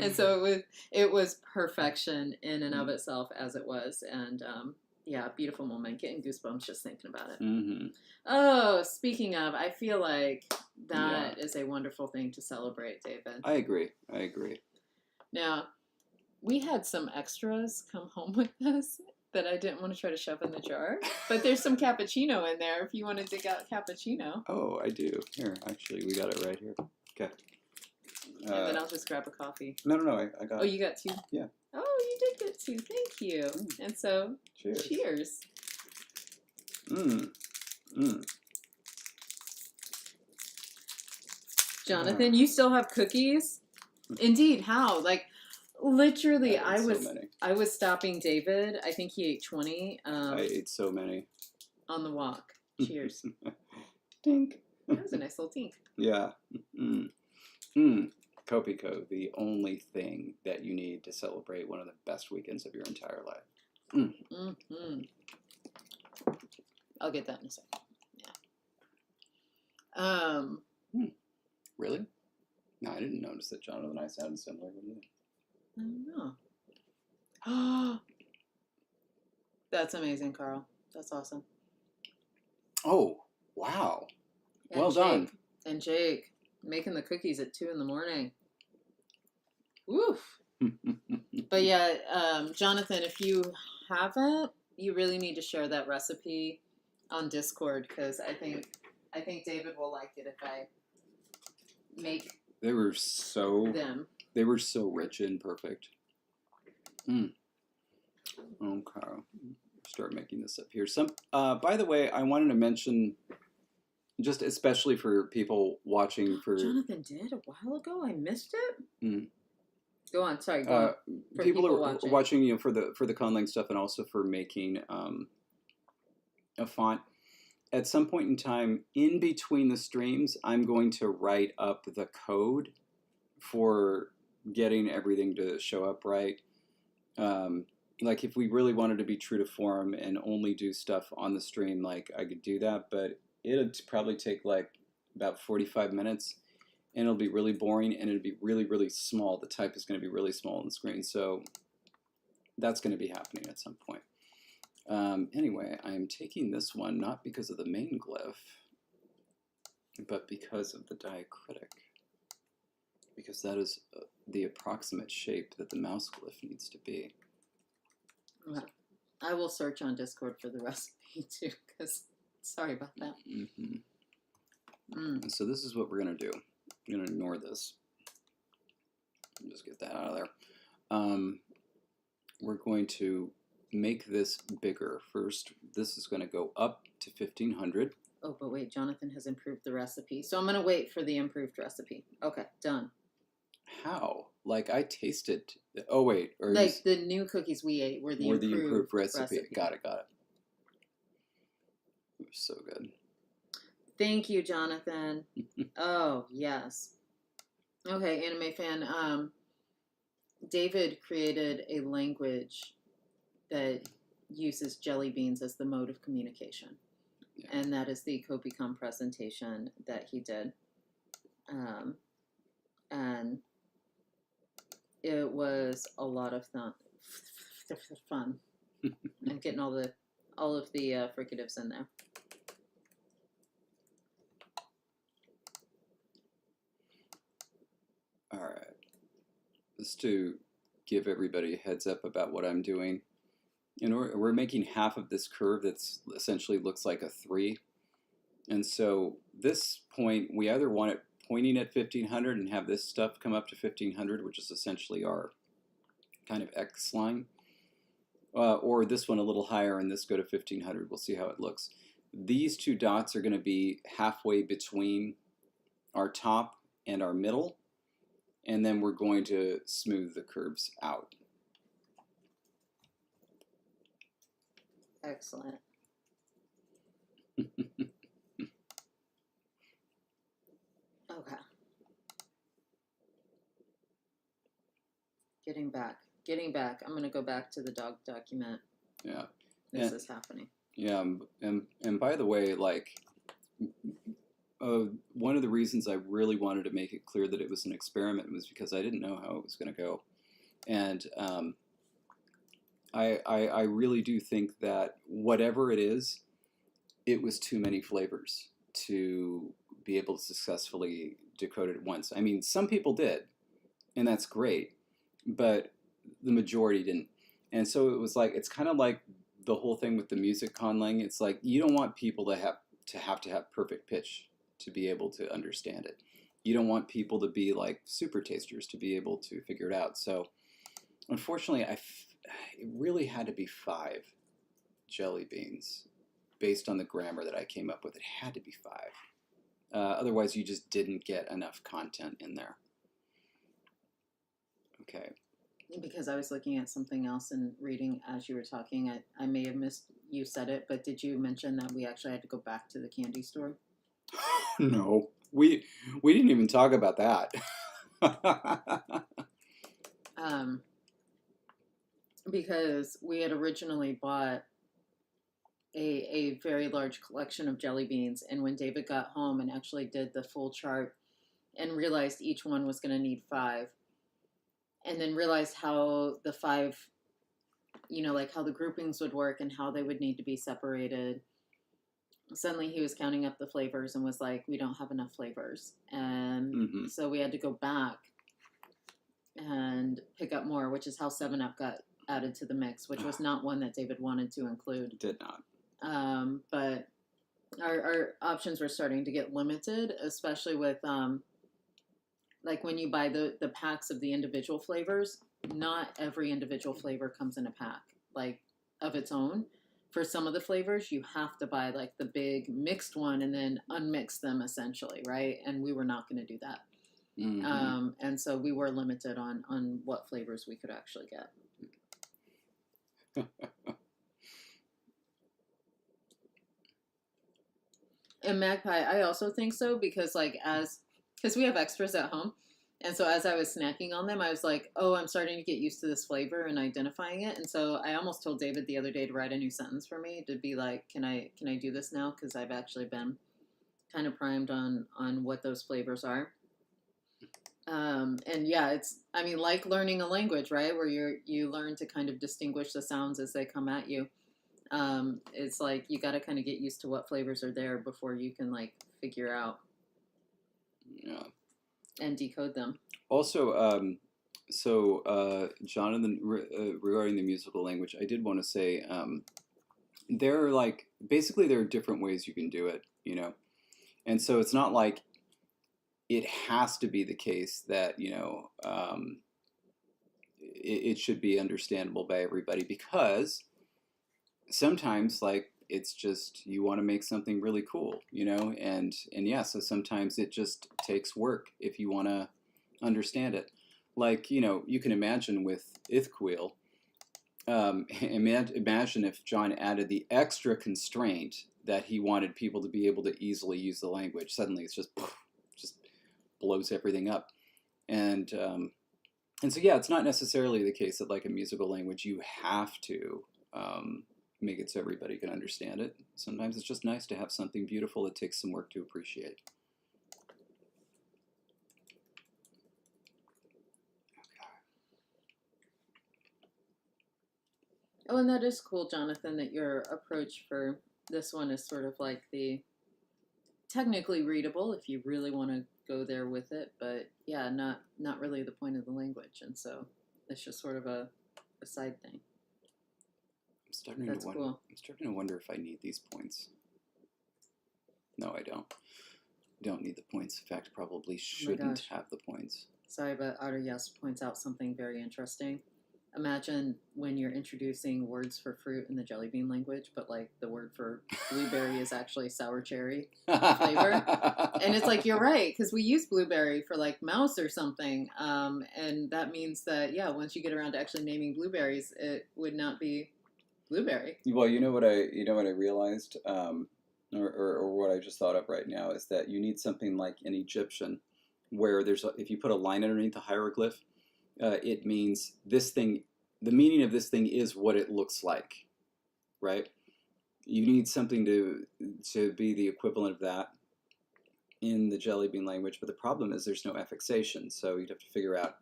And so it was perfection in and of itself as it was. And yeah, beautiful moment. Getting goosebumps just thinking about it. Mm-hmm. Oh, speaking of, I feel like that is a wonderful thing to celebrate, David. I agree. Now, we had some extras come home with us that I didn't want to try to shove in the jar, but there's some cappuccino in there if you want to dig out cappuccino. Oh, I do. Here, actually, we got it right here. Okay. And then I'll just grab a coffee. No, I got it. Oh, you got two? Yeah. Oh, you did get two. Thank you. And so, cheers. Jonathan, you still have cookies? Indeed. How? Like, literally, I was stopping David. I think he ate 20. I ate so many. On the walk. Cheers. Dink. That was a nice little tink. Yeah. Kopiko, the only thing that you need to celebrate one of the best weekends of your entire life. I'll get that in a second. Yeah. Really? No, I didn't notice that Jonathan and I sounded similar. What do you think? I don't know. That's amazing, Carl. That's awesome. Oh, wow. And well done. And Jake, making the cookies at 2 a.m. Woof. But yeah, Jonathan, if you haven't, you really need to share that recipe on Discord, because I think David will like it if I make They were so rich and perfect. Okay. Start making this up here. By the way, I wanted to mention, just especially for people watching for... Jonathan did a while ago? I missed it? Go on. Sorry, go on. For people are watching, for the Conlang stuff, and also for making a font. At some point in time, in between the streams, I'm going to write up the code for getting everything to show up right. Like, if we really wanted to be true to form and only do stuff on the stream, like, I could do that, but it'd probably take, like, about 45 minutes, and it'll be really boring, and it'll be really, really small. The type is going to be really small on the screen, so that's going to be happening at some point. Anyway, I am taking this one not because of the main glyph, but because of the diacritic, because that is the approximate shape that the mouse glyph needs to be. Well, I will search on Discord for the recipe too, because sorry about that. And so this is what we're going to do. I'm going to ignore this. Just get that out of there. We're going to make this bigger. First, this is going to go up to 1500. Oh, but wait, Jonathan has improved the recipe. So I'm going to wait for the improved recipe. Okay, done. How? Like I tasted. Oh wait, or Like the new cookies we ate were the or the improved improved recipe. Got it. Got it. It was so good. Thank you, Jonathan. Oh, yes. Okay, anime fan. David created a language that uses jelly beans as the mode of communication. Yeah. And that is the Kopikon presentation that he did. And it was a lot of fun. I'm getting all of the fricatives in there. All right. Just to give everybody a heads up about what I'm doing. We're making half of this curve that's essentially looks like a 3. And so this point, we either want it pointing at 1500 and have this stuff come up to 1500, which is essentially our kind of X line, or this one a little higher and this go to 1500. We'll see how it looks. These two dots are going to be halfway between our top and our middle, and then we're going to smooth the curves out. Excellent. Okay. Getting back. I'm going to go back to the dog document. Yeah. This is happening. Yeah, and by the way, like, one of the reasons I really wanted to make it clear that it was an experiment was because I didn't know how it was going to go. And I really do think that whatever it is, it was too many flavors to be able to successfully decode it at once. I mean, some people did, and that's great, but the majority didn't. And so it was like, it's kind of like the whole thing with the music conlang. It's like, you don't want people to have perfect pitch to be able to understand it. You don't want people to be like super tasters to be able to figure it out. So unfortunately, it really had to be 5 jelly beans based on the grammar that I came up with. It had to be 5. Otherwise, you just didn't get enough content in there. Okay. Because I was looking at something else and reading as you were talking. I may have missed you said it, but did you mention that we actually had to go back to the candy store? No, we didn't even talk about that. Because we had originally bought a very large collection of jelly beans, and when David got home and actually did the full chart and realized each one was going to need 5, and then realized how the 5, like how the groupings would work and how they would need to be separated, suddenly he was counting up the flavors and was like, we don't have enough flavors. And so we had to go back and pick up more, which is how 7-Up got added to the mix, which was not one that David wanted to include. Did not. But our options were starting to get limited, especially with like when you buy the packs of the individual flavors. Not every individual flavor comes in a pack like of its own. For some of the flavors, you have to buy like the big mixed one and then unmix them essentially, right? And we were not going to do that. And so we were limited on what flavors we could actually get. And Magpie, I also think so because we have extras at home. And so as I was snacking on them, I was like, oh, I'm starting to get used to this flavor and identifying it. And so I almost told David the other day to write a new sentence for me to be like, can I do this now? Because I've actually been kind of primed on what those flavors are. And yeah, like learning a language, right? Where you learn to kind of distinguish the sounds as they come at you. It's like you got to kind of get used to what flavors are there before you can like figure out. Yeah. And decode them. Also, Jonathan, regarding the musical language, I did want to say there are different ways you can do it, and so it's not like it has to be the case that it should be understandable by everybody, because sometimes it's just you want to make something really cool, and yeah, so sometimes it just takes work if you want to understand it. Like, you can imagine with Ithquil, imagine if John added the extra constraint that he wanted people to be able to easily use the language. Suddenly it's just blows everything up. And so, yeah, it's not necessarily the case that, like a musical language, you have to make it so everybody can understand it. Sometimes it's just nice to have something beautiful that takes some work to appreciate. Oh, and that is cool, Jonathan, that your approach for this one is sort of like the technically readable if you really want to go there with it, but yeah, not really the point of the language, and so it's just sort of a side thing. That's cool. I'm starting to wonder if I need these points. No, I don't. Don't need the points. In fact, probably shouldn't have the points. Sorry, but Otter Yes points out something very interesting. Imagine when you're introducing words for fruit in the jelly bean language, but like the word for blueberry is actually sour cherry flavor. And it's like, you're right, because we use blueberry for like mouse or something. And that means that, yeah, once you get around to actually naming blueberries, it would not be blueberry. Well, you know what I realized, or what I just thought of right now, is that you need something like an Egyptian, where if you put a line underneath the hieroglyph, it means this thing, the meaning of this thing is what it looks like, right? You need something to be the equivalent of that in the jelly bean language, but the problem is there's no affixation, so you'd have to figure out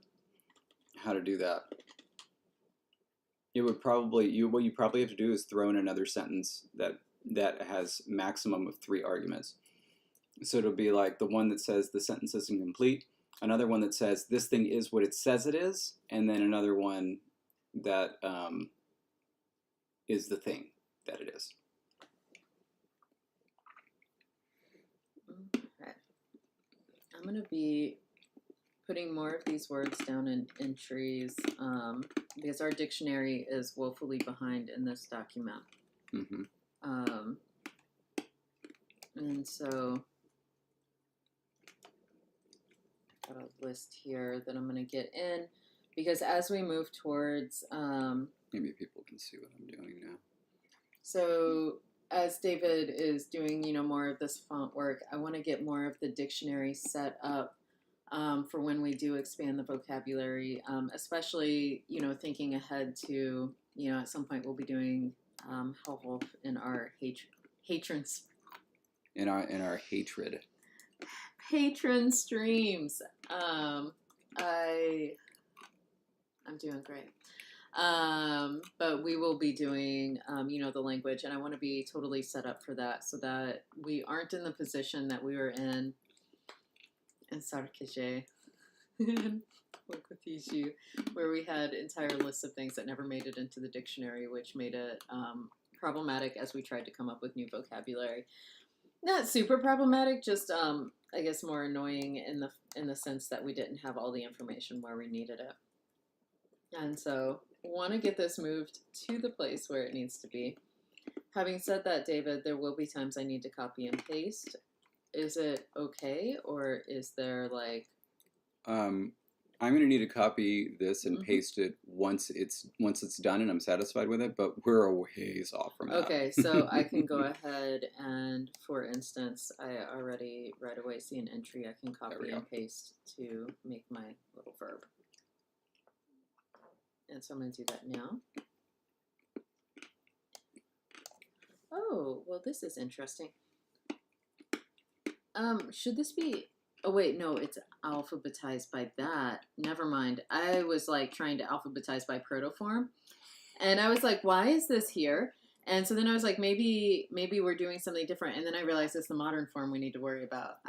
how to do that. It would probably, what you probably have to do is throw in another sentence that has maximum of 3 arguments. So it'll be like the one that says the sentence is incomplete, another one that says this thing is what it says it is, and then another one that is the thing that it is. Okay. I'm going to be putting more of these words down in entries because our dictionary is woefully behind in this document. Mm-hmm. And so I've got a list here that I'm going to get in because as we move towards maybe people can see what I'm doing now. So as David is doing, more of this font work, I want to get more of the dictionary set up for when we do expand the vocabulary, especially, thinking ahead to, at some point we'll be doing Helwolf in our patrons. In our hatred. Patron streams. I'm doing great. But we will be doing, the language, and I want to be totally set up for that so that we aren't in the position that we were in Sarkije and Wakafiju, where we had entire lists of things that never made it into the dictionary, which made it problematic as we tried to come up with new vocabulary. Not super problematic, just I guess more annoying in the sense that we didn't have all the information where we needed it. And so want to get this moved to the place where it needs to be. Having said that, David, there will be times I need to copy and paste. Is it okay, or is there like... I'm going to need to copy this and paste it once it's done and I'm satisfied with it, but we're a ways off from that. Okay, so I can go ahead and, for instance, I already right away see an entry I can copy and paste to make my little verb. And so I'm going to do that now. Oh, well, this is interesting. Should this be... Oh, wait, no, it's alphabetized by that. Never mind. I was, like, trying to alphabetize by protoform. And I was like, why is this here? And so then I was like, maybe we're doing something different. And then I realized it's the modern form we need to worry about.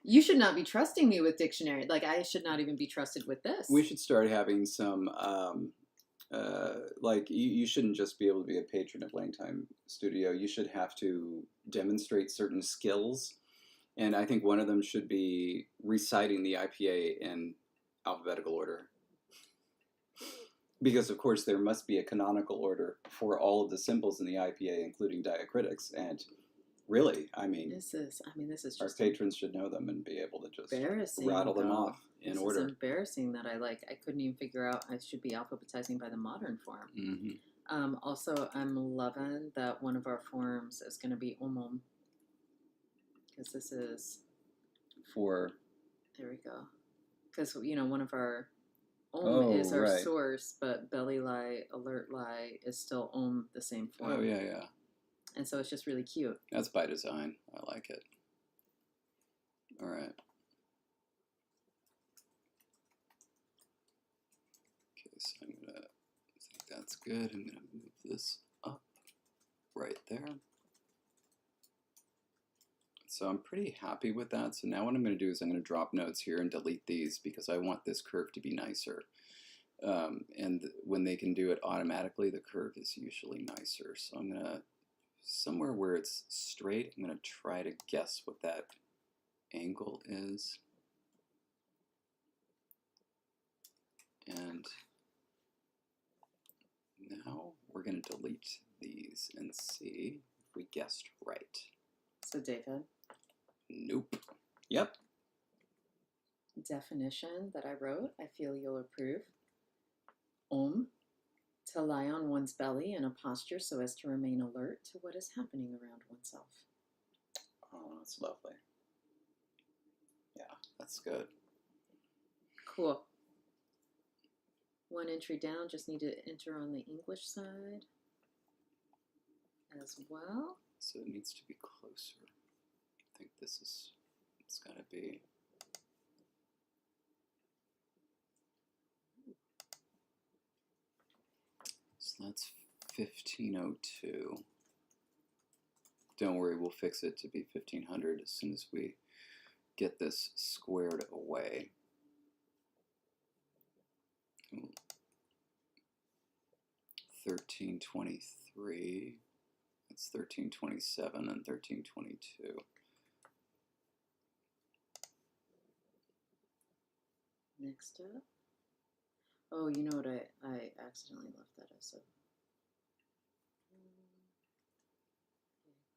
You should not be trusting me with dictionary. Like, I should not even be trusted with this. We should start having some, you shouldn't just be able to be a patron of LangTime Studio. You should have to demonstrate certain skills. And I think one of them should be reciting the IPA in alphabetical order. Because, of course, there must be a canonical order for all of the symbols in the IPA, including diacritics. And really, this is just... Our patrons should know them and be able to just rattle them off. in This order. is embarrassing that I couldn't even figure out I should be alphabetizing by the modern form. Also, I'm loving that one of our forms is going to be omom, because this is, For there we go. Because, one of our is our right. source, but belly lie, alert lie is still the same form. Oh, yeah. And so it's just really cute. That's by design. I like it. All right. Okay, so I'm going to think that's good. I'm going to move this up right there. So I'm pretty happy with that. So now what I'm going to do is I'm going to drop notes here and delete these because I want this curve to be nicer. And when they can do it automatically, the curve is usually nicer. So I'm going to, somewhere where it's straight, I'm going to try to guess what that angle is. And now we're going to delete these and see if we guessed right. So, David. Nope. Yep. Definition that I wrote, I feel you'll approve. To lie on one's belly in a posture so as to remain alert to what is happening around oneself. Oh, that's lovely. Yeah, that's good. Cool. One entry down, just need to enter on the English side as well. So it needs to be closer. I think this is, it's got to be. So that's 1502. Don't worry, we'll fix it to be 1500 as soon as we get this squared away. 1323. That's 1327 and 1322. Next up. Oh, you know what? I accidentally left that as a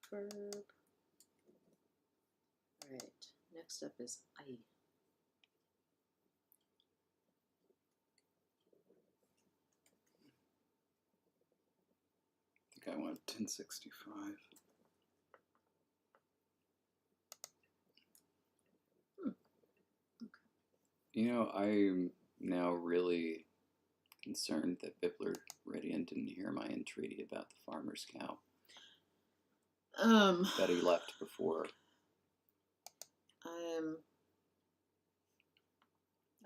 verb. All right. Next up is I. I think I want 1065. Okay. You know, I'm now really concerned that Bibler Redian didn't hear my entreaty about the farmer's cow. That he left before.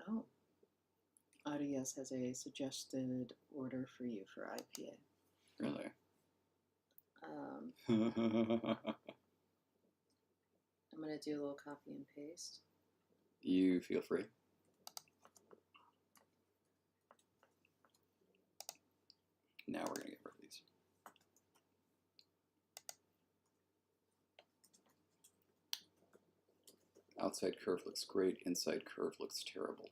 Oh. Arias has a suggested order for you for IPA. Really? I'm going to do a little copy and paste. You feel free. Now we're going to get rid of these. Outside curve looks great, inside curve looks terrible.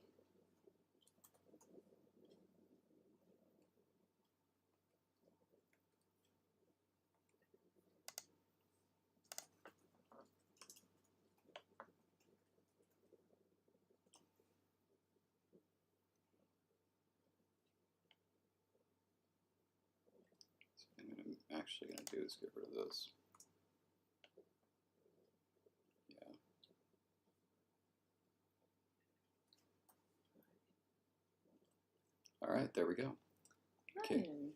So what I'm actually going to do is get rid of those. Yeah. All right, there we go. Okay. Ryan.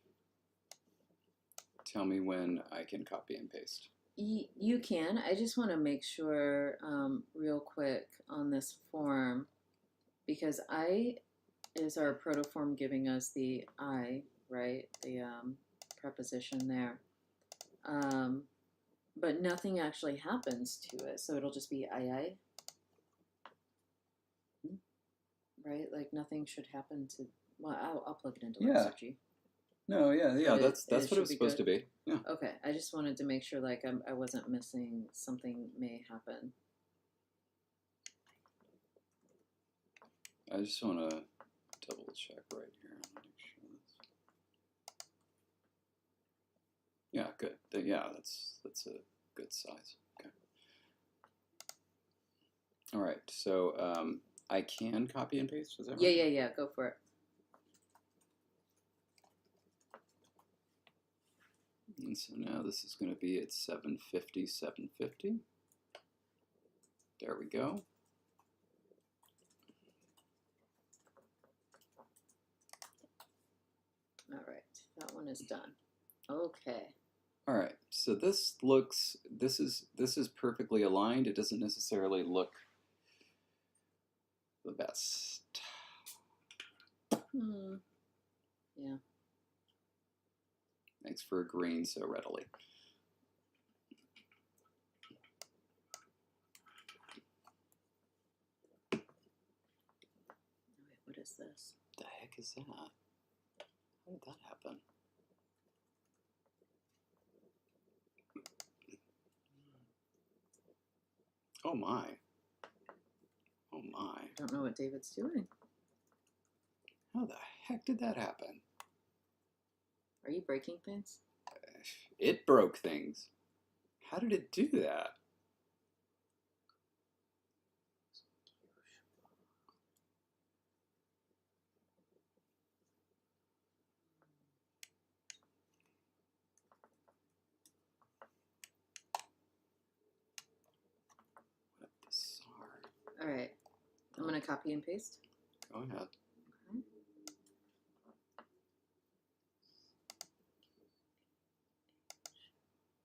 Tell me when I can copy and paste. You can. I just want to make sure real quick on this form, because I is our protoform giving us the I, right? The preposition there. But nothing actually happens to it, so it'll just be I. Right? Like nothing should happen to. Well, I'll plug it into Lexigy. No, yeah, But that's it what it was should be supposed to good. be. Yeah. Okay, I just wanted to make sure like I wasn't missing something may happen. I just want to double check right here. Make sure yeah, good. Yeah, that's a good size. Okay. All right. So I can copy and paste, is that right? Yeah. Go for it. And so now this is going to be at 750, 750. There we go. All right, that one is done. Okay. All right, so this is perfectly aligned. It doesn't necessarily look the best. Yeah. Thanks for agreeing so readily. Wait, what is this? The heck is that? How did that happen? Oh my. Oh my. I don't know what David's doing. How the heck did that happen? Are you breaking things? It broke things. How did it do that? What bizarre. All right. I'm going to copy and paste. Go ahead. Okay.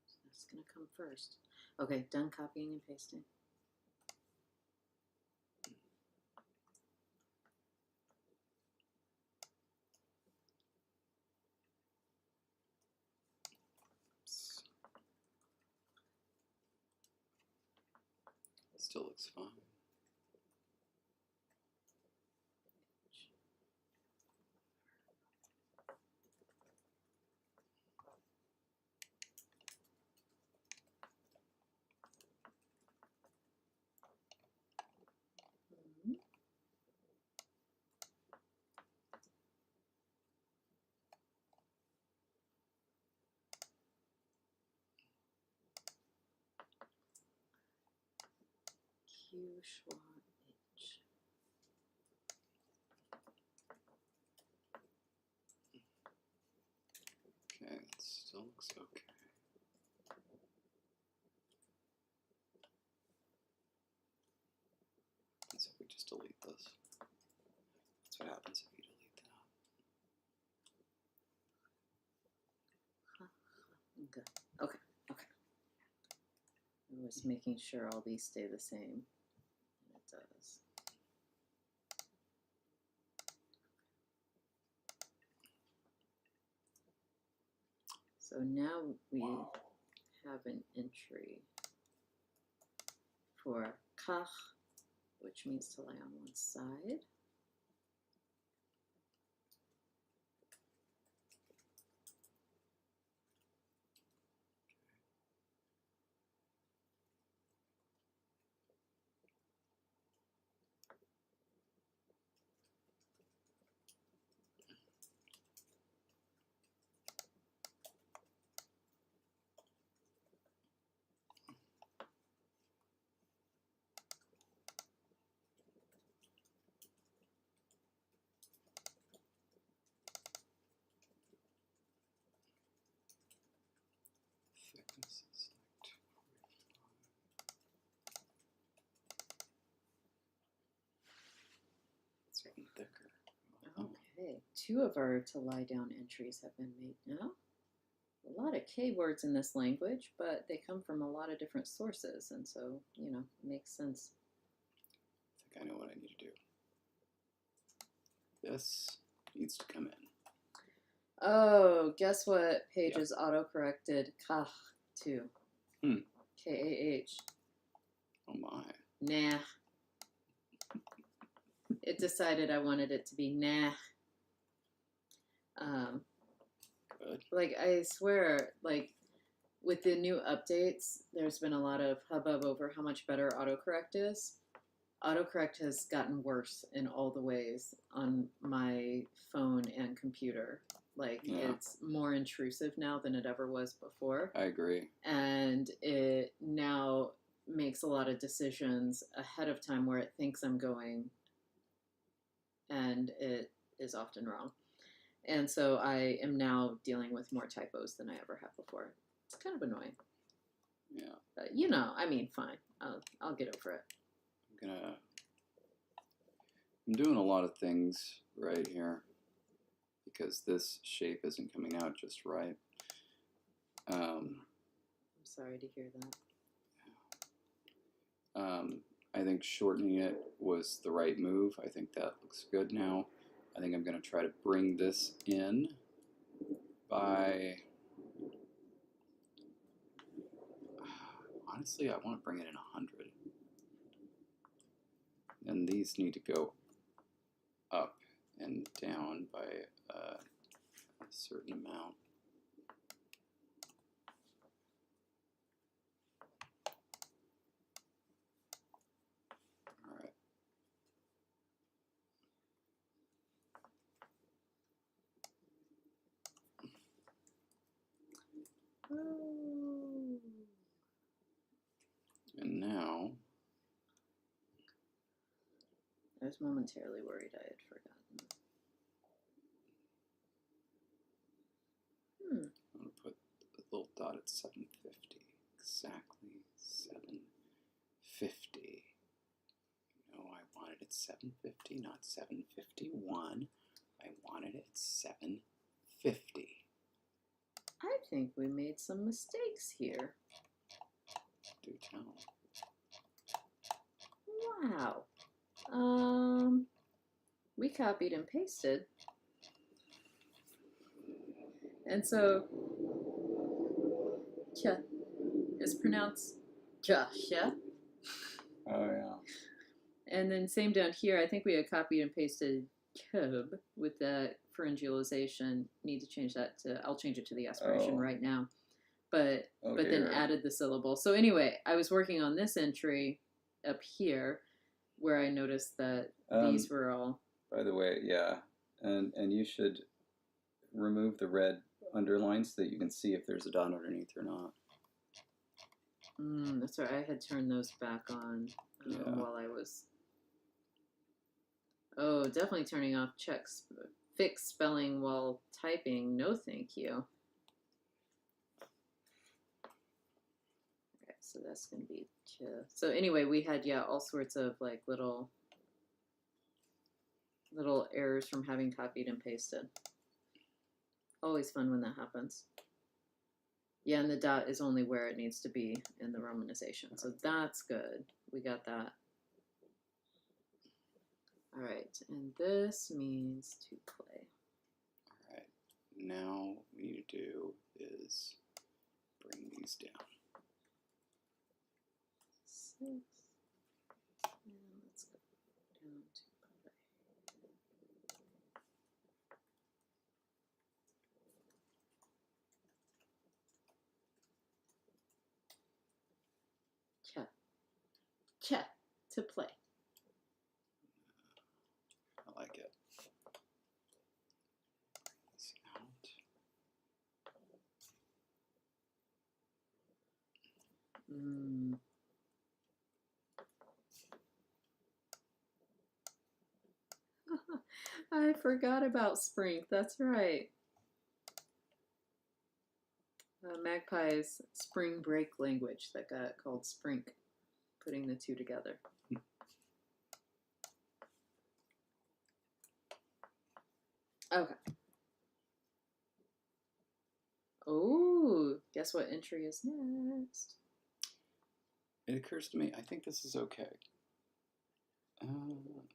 So that's going to come first. Okay, done copying and pasting. Still looks fine. Q, schwa, H. Okay, it still looks okay. So if we just delete this. That's what happens if you delete that. Good. Okay. I was making sure all these stay the same. And it does. So now we have an entry for kach, which means to lie on one side. Thickness is like 245. It's getting thicker. Okay, 2 of our to lie down entries have been made now. A lot of K words in this language, but they come from a lot of different sources, and so, you know, it makes sense. I think I know what I need to do. This needs to come in. Oh, guess what page is auto-corrected kach to? K-A-H. Oh my. Nah. It decided I wanted it to be nah. Good. Like, I swear, like, with the new updates, there's been a lot of hubbub over how much better autocorrect is. Autocorrect has gotten worse in all the ways on my phone and computer. Like, it's more intrusive now than it ever was before. I agree. And it now makes a lot of decisions ahead of time where it thinks I'm going and it is often wrong. And so I am now dealing with more typos than I ever have before. It's kind of annoying. Yeah. But, I mean, fine. I'll get over it. I'm doing a lot of things right here because this shape isn't coming out just right. I'm sorry to hear that. I think shortening it was the right move. I think that looks good now. I think I'm going to try to bring this in by... Honestly, I want to bring it in 100. And these need to go up and down by a certain amount. All right. Oh. And now, I was momentarily worried I had forgotten. I'm going to put the little dot at 750. Exactly 750. No, I wanted it 750, not 751. I wanted it 750. I think we made some mistakes here. Do tell. Wow. We copied and pasted. And so, kya is pronounced kya. Oh, yeah. And then same down here, I think we had copied and pasted kub with that pharyngealization. Need to change that to, I'll change it to the aspiration right now. But then added the syllable. So anyway, I was working on this entry up here where I noticed that these were all... By the way, yeah. And you should remove the red underlines so that you can see if there's a dot underneath or not. That's right. I had turned those back on while I was... Oh, definitely turning off fix spelling while typing. No, thank you. Okay, so that's going to be... So anyway, we had, all sorts of like little errors from having copied and pasted. Always fun when that happens. Yeah, and the dot is only where it needs to be in the romanization. So that's good. We got that. All right, and this means to play. All right, now what we need to do is bring these down. 6. And let's go down to play. Cha to play. I like it. Bring this out. I forgot about Sprink. That's right. Magpie's spring break language that got called Sprink, putting the two together. Okay. Oh, guess what entry is next? It occurs to me, I think this is okay.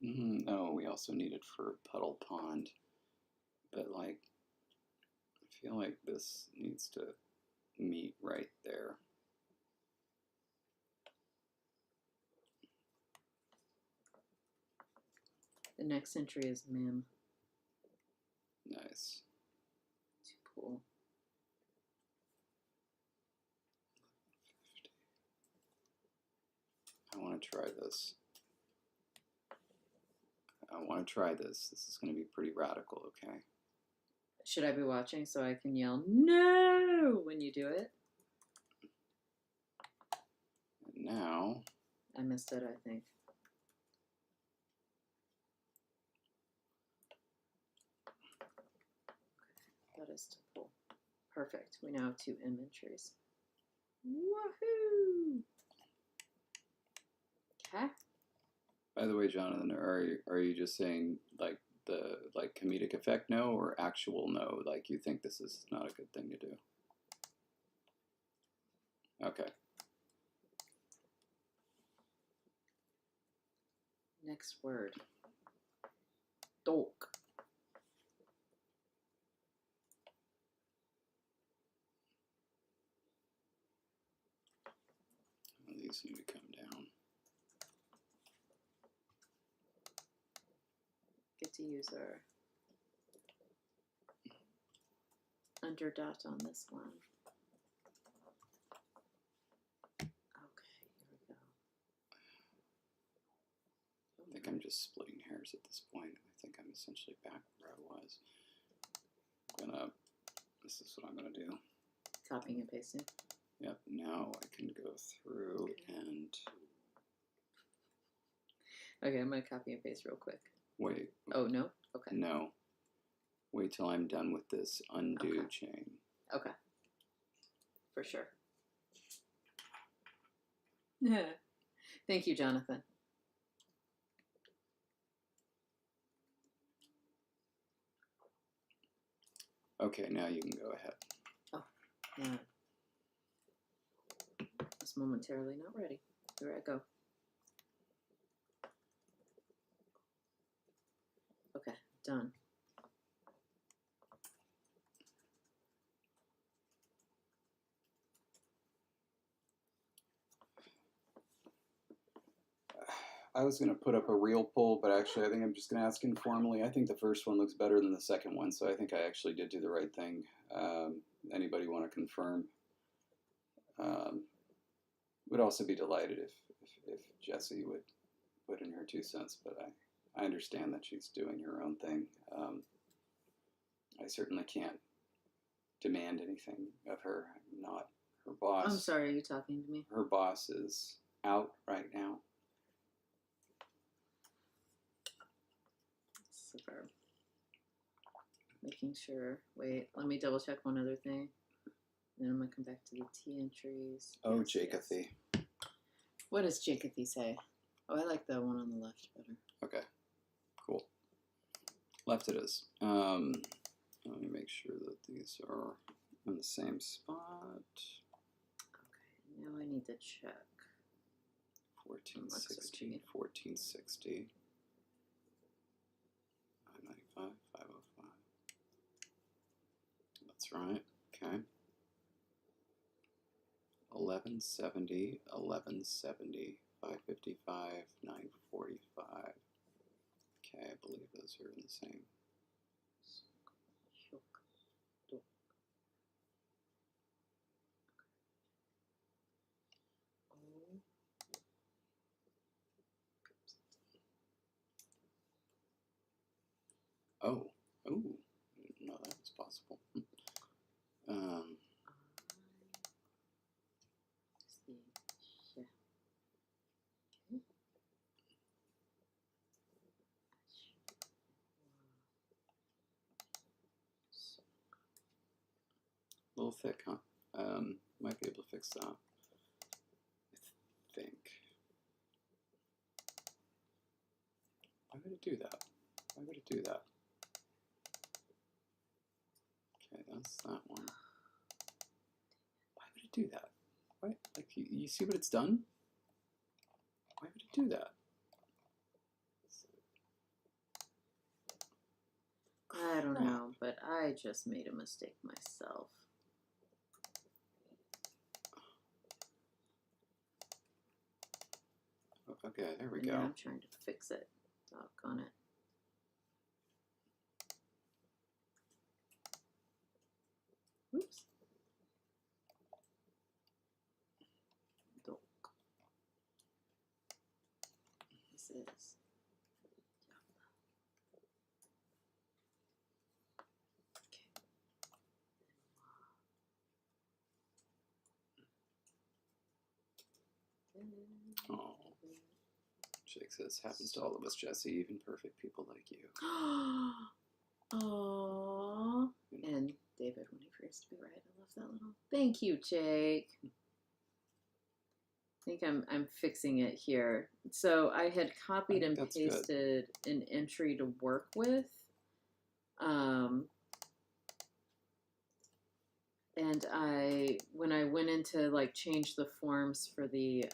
No, we also need it for Puddle Pond. But, like, I feel like this needs to meet right there. The next entry is Mim. Nice. Too cool. I want to try this. This is going to be pretty radical, okay? Should I be watching so I can yell no when you do it? And now... I missed it, I think. that is to pull. Perfect. We now have 2 inventories. Woohoo! Okay. By the way, Jonathan, are you just saying like the comedic effect no, or actual no? Like you think this is not a good thing to do? Okay. Next word. Dolk. These need to come down. Get to use our under dot on this one. Okay, here we go. I think I'm just splitting hairs at this point. I think I'm essentially back where I was. This is what I'm gonna do. Copying and pasting. Yep, now I can go through and Okay, I'm gonna copy and paste real quick. wait. Oh, no? Okay. No. Wait till I'm done with this undo Okay. chain. Okay. For sure. Thank you, Jonathan. Okay, now you can go ahead. Yeah. I was momentarily not ready. Here I go. Okay, done. I was going to put up a real poll, but actually I think I'm just going to ask informally. I think the first one looks better than the second one, so I think I actually did do the right thing. Anybody want to confirm? Would also be delighted if Jessie would put in her 2 cents, but I understand that she's doing her own thing. I certainly can't demand anything of her. I'm not her boss. I'm sorry, are you talking to me? Her boss is out right now. Super. Making sure. Wait, let me double check one other thing. Then I'm gonna come back to the T entries. Oh, Yes, yes. Jacothy. What does Jacothy say? Oh, I like the one on the left better. Okay, cool. Left it is. Let me make sure that these are in the same spot. Okay, now I need to check. 1460, 1460. 595, 505. That's right. Okay. 1170, 1170, 555, 945. Okay, I believe those are in the same. Oh, oh, no, that was possible. A little thick, huh? Might be able to fix that. I think. Why would it do that? Why would it do that? Okay, that's that one. Why would it do that? Why? Like, you see what it's done? Why would it do that? I don't know, but I just made a mistake myself. Okay, there we And go. now I'm trying to fix it. Doggone it. Oops. This is. Oh, Jake says, happens to all of us, Jesse, even perfect people like you. Aww. And David when he forgets to be right. I love that little. Thank you, Jake. I think I'm fixing it here. So I had copied and That's good. pasted an entry to work with. And when I went into like change the forms for the,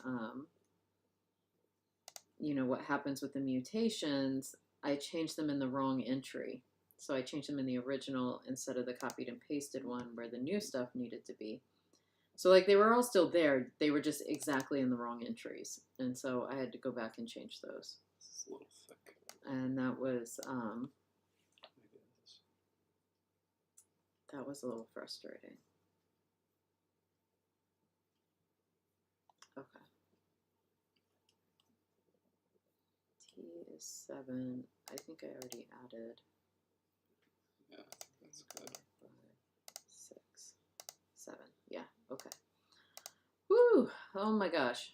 what happens with the mutations, I changed them in the wrong entry. So I changed them in the original instead of the copied and pasted one where the new stuff needed to be. So like they were all still there. They were just exactly in the wrong entries. And so I had to go back and change those. It's a little thick. And that was Maybe it is. a little frustrating. Okay. T is 7. I think I already added. Yeah, I think that's good. 5, 6, 7. Yeah, okay. Woo! Oh my gosh.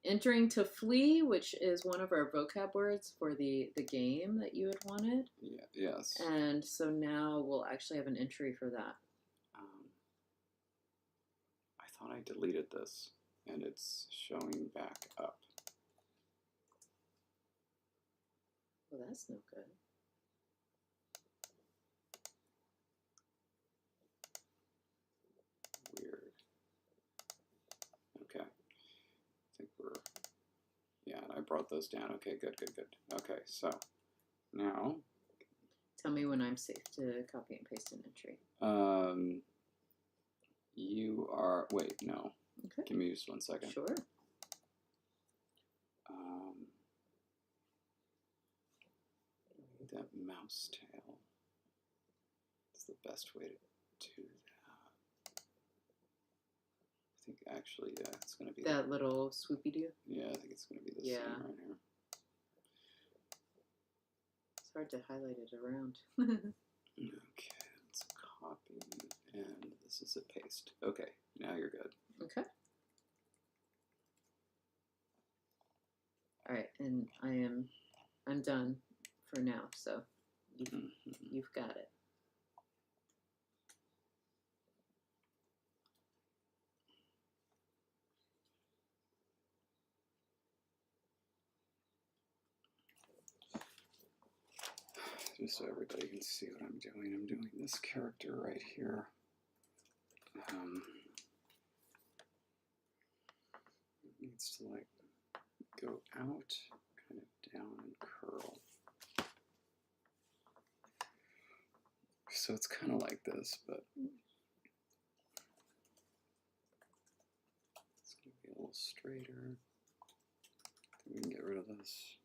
Entering to flee, which is one of our vocab words for the game that you had wanted. Yeah, yes. And so now we'll actually have an entry for that. I thought I deleted this, and it's showing back up. Well, that's no good. Weird. Okay. I think we're... Yeah, and I brought those down. Okay, good. Okay, so now... Tell me when I'm safe to copy and paste an entry. You are... Wait, no. Okay. Give me just 1 second. Sure. That mouse tail. It's the best way to do that. I think actually, yeah, it's going to be That little swoopy doo. Yeah, I think it's going to be the Yeah. same right here. It's hard to highlight it around. Okay, let's copy, and this is a paste. Okay, now you're good. Okay. All right, and I'm done for now, so you've got it. Just so everybody can see what I'm doing this character right here. It needs to like go out, kind of down and curl. So it's kind of like this, but it's going to be a little straighter. We can get rid of this.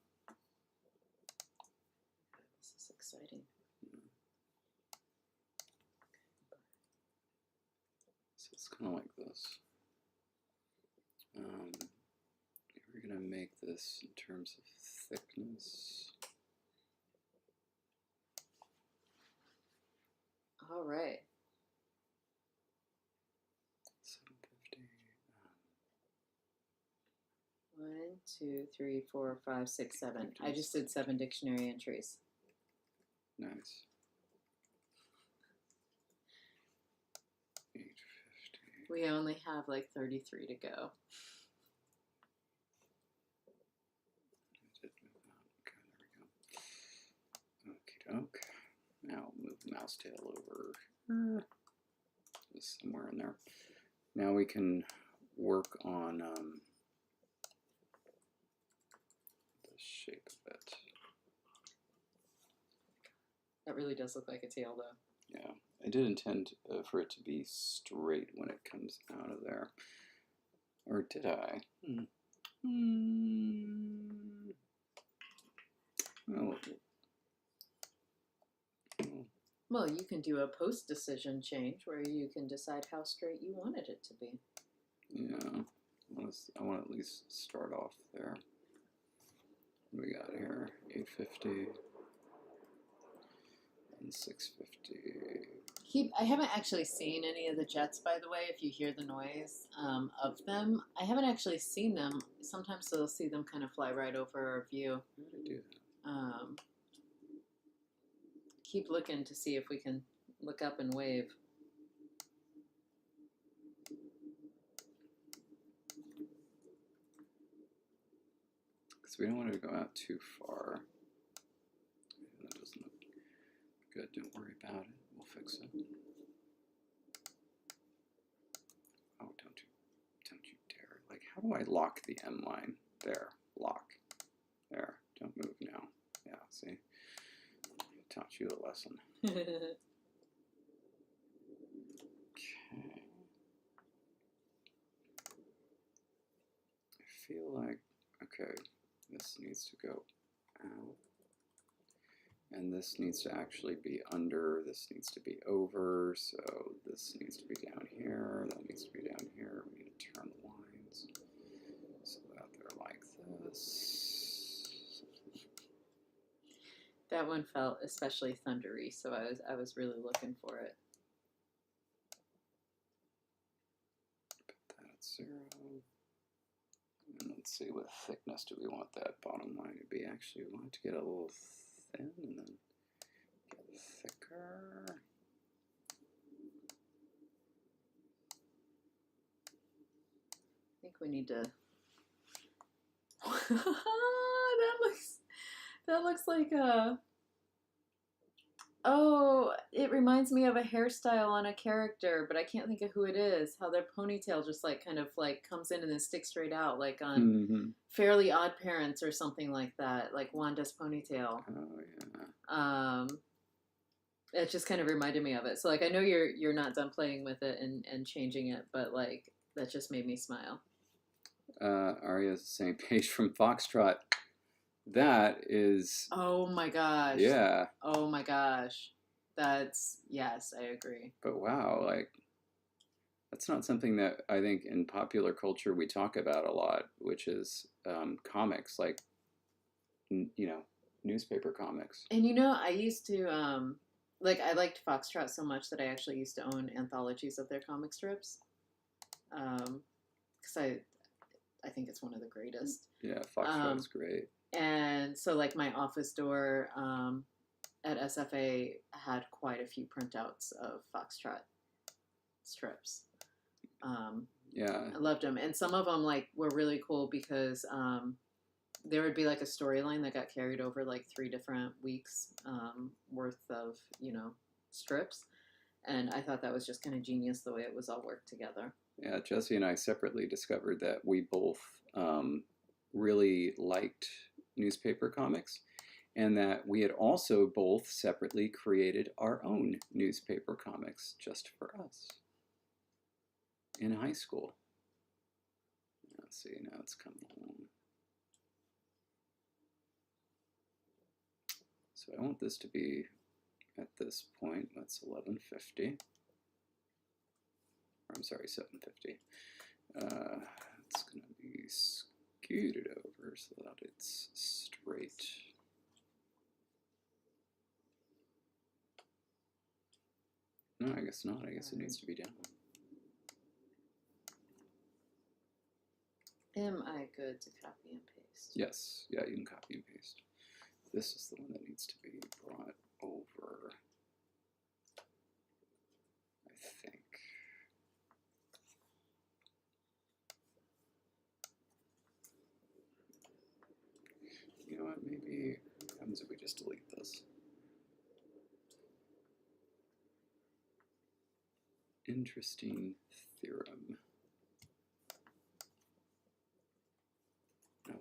This is exciting. So it's kind of like this. We're going to make this in terms of thickness. All right. 750. 1, 2, 3, 4, 5, 6, 7. I just did 7 dictionary entries. Nice. 850. We only have like 33 to go. Okay, there we go. Okie doke. Now move the mouse tail over just somewhere in there. Now we can work on the shape of it. That really does look like a tail, though. Yeah, I did intend for it to be straight when it comes out of there. Or did I? Oh. Well, you can do a post-decision change where you can decide how straight you wanted it to be. Yeah, I want to at least start off there. What do we got here? 850 and 650. I haven't actually seen any of the jets, by the way, if you hear the noise of them. I haven't actually seen them. Sometimes you'll see them kind of fly right over our view. How do I do that? Keep looking to see if we can, Look up and wave. Because we don't want to go out too far. That doesn't look good. Don't worry about it. We'll fix it. Oh, don't you dare. Like, how do I lock the M line? There, lock. There, don't move now. Yeah, see? I taught you a lesson. Okay. I feel like, okay, this needs to go out. And this needs to actually be under, this needs to be over, so this needs to be down here, that needs to be down here. We need to turn the lines so that they're like this. That one felt especially thundery, so I was really looking for it. Put that at 0. And let's see, what thickness do we want that bottom line to be? Actually, we want it to get a little thin and then get thicker. I think we need to. that looks like a. Oh, it reminds me of a hairstyle on a character, but I can't think of who it is. How their ponytail just like kind of like comes in and then sticks straight out, like on Fairly Odd Parents or something like that, like Wanda's ponytail. Oh yeah. It just kind of reminded me of it. So like I know you're not done playing with it and changing it, but like that just made me smile. Arya's the same page from Foxtrot. That is. Oh my gosh. Yeah. Oh my gosh. That's, yes, I agree. But wow, like, that's not something that I think in popular culture we talk about a lot, which is comics, like, newspaper comics. And I used to, I liked Foxtrot so much that I actually used to own anthologies of their comic strips. Because I think it's one of the greatest. Yeah, Foxtrot's great. And so, like, my office door at SFA had quite a few printouts of Foxtrot strips. Yeah. I loved them. And some of them, like, were really cool because there would be, like, a storyline that got carried over, like, 3 different weeks worth of, strips. And I thought that was just kind of genius the way it was all worked together. Yeah, Jesse and I separately discovered that we both really liked newspaper comics, and that we had also both separately created our own newspaper comics just for us in high school. Let's see, now it's coming along. So I want this to be at this point, that's 1150. I'm sorry, 750. It's going to be scooted over so that it's straight. No, I guess not. I guess it needs to be down. Am I good to copy and paste? Yes. Yeah, you can copy and paste. This is the one that needs to be brought over, I think. You know what, maybe what happens if we just delete this? Interesting theorem. No.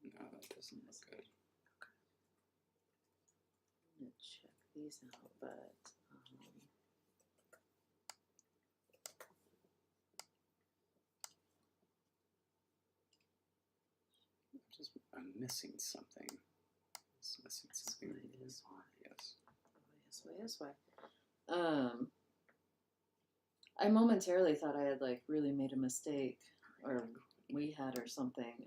No, that doesn't look good. I'm going to check these out, but... I'm missing something. It's missing something. This way. Yes. This way. I momentarily thought I had like really made a mistake, or we had, or something.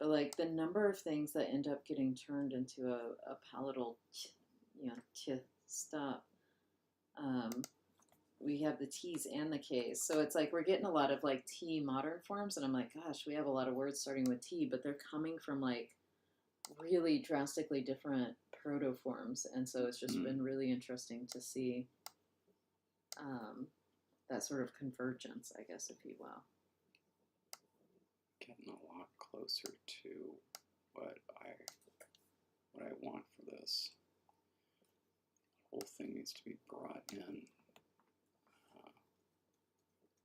But like the number of things that end up getting turned into a palatal, stop. we have the T's and the K's. So it's like we're getting a lot of like T modern forms, and I'm like, gosh, we have a lot of words starting with T, but they're coming from like really drastically different protoforms, and so it's just been really interesting to see that sort of convergence, I guess, if you will. Getting a lot closer to what I want for this. The whole thing needs to be brought in.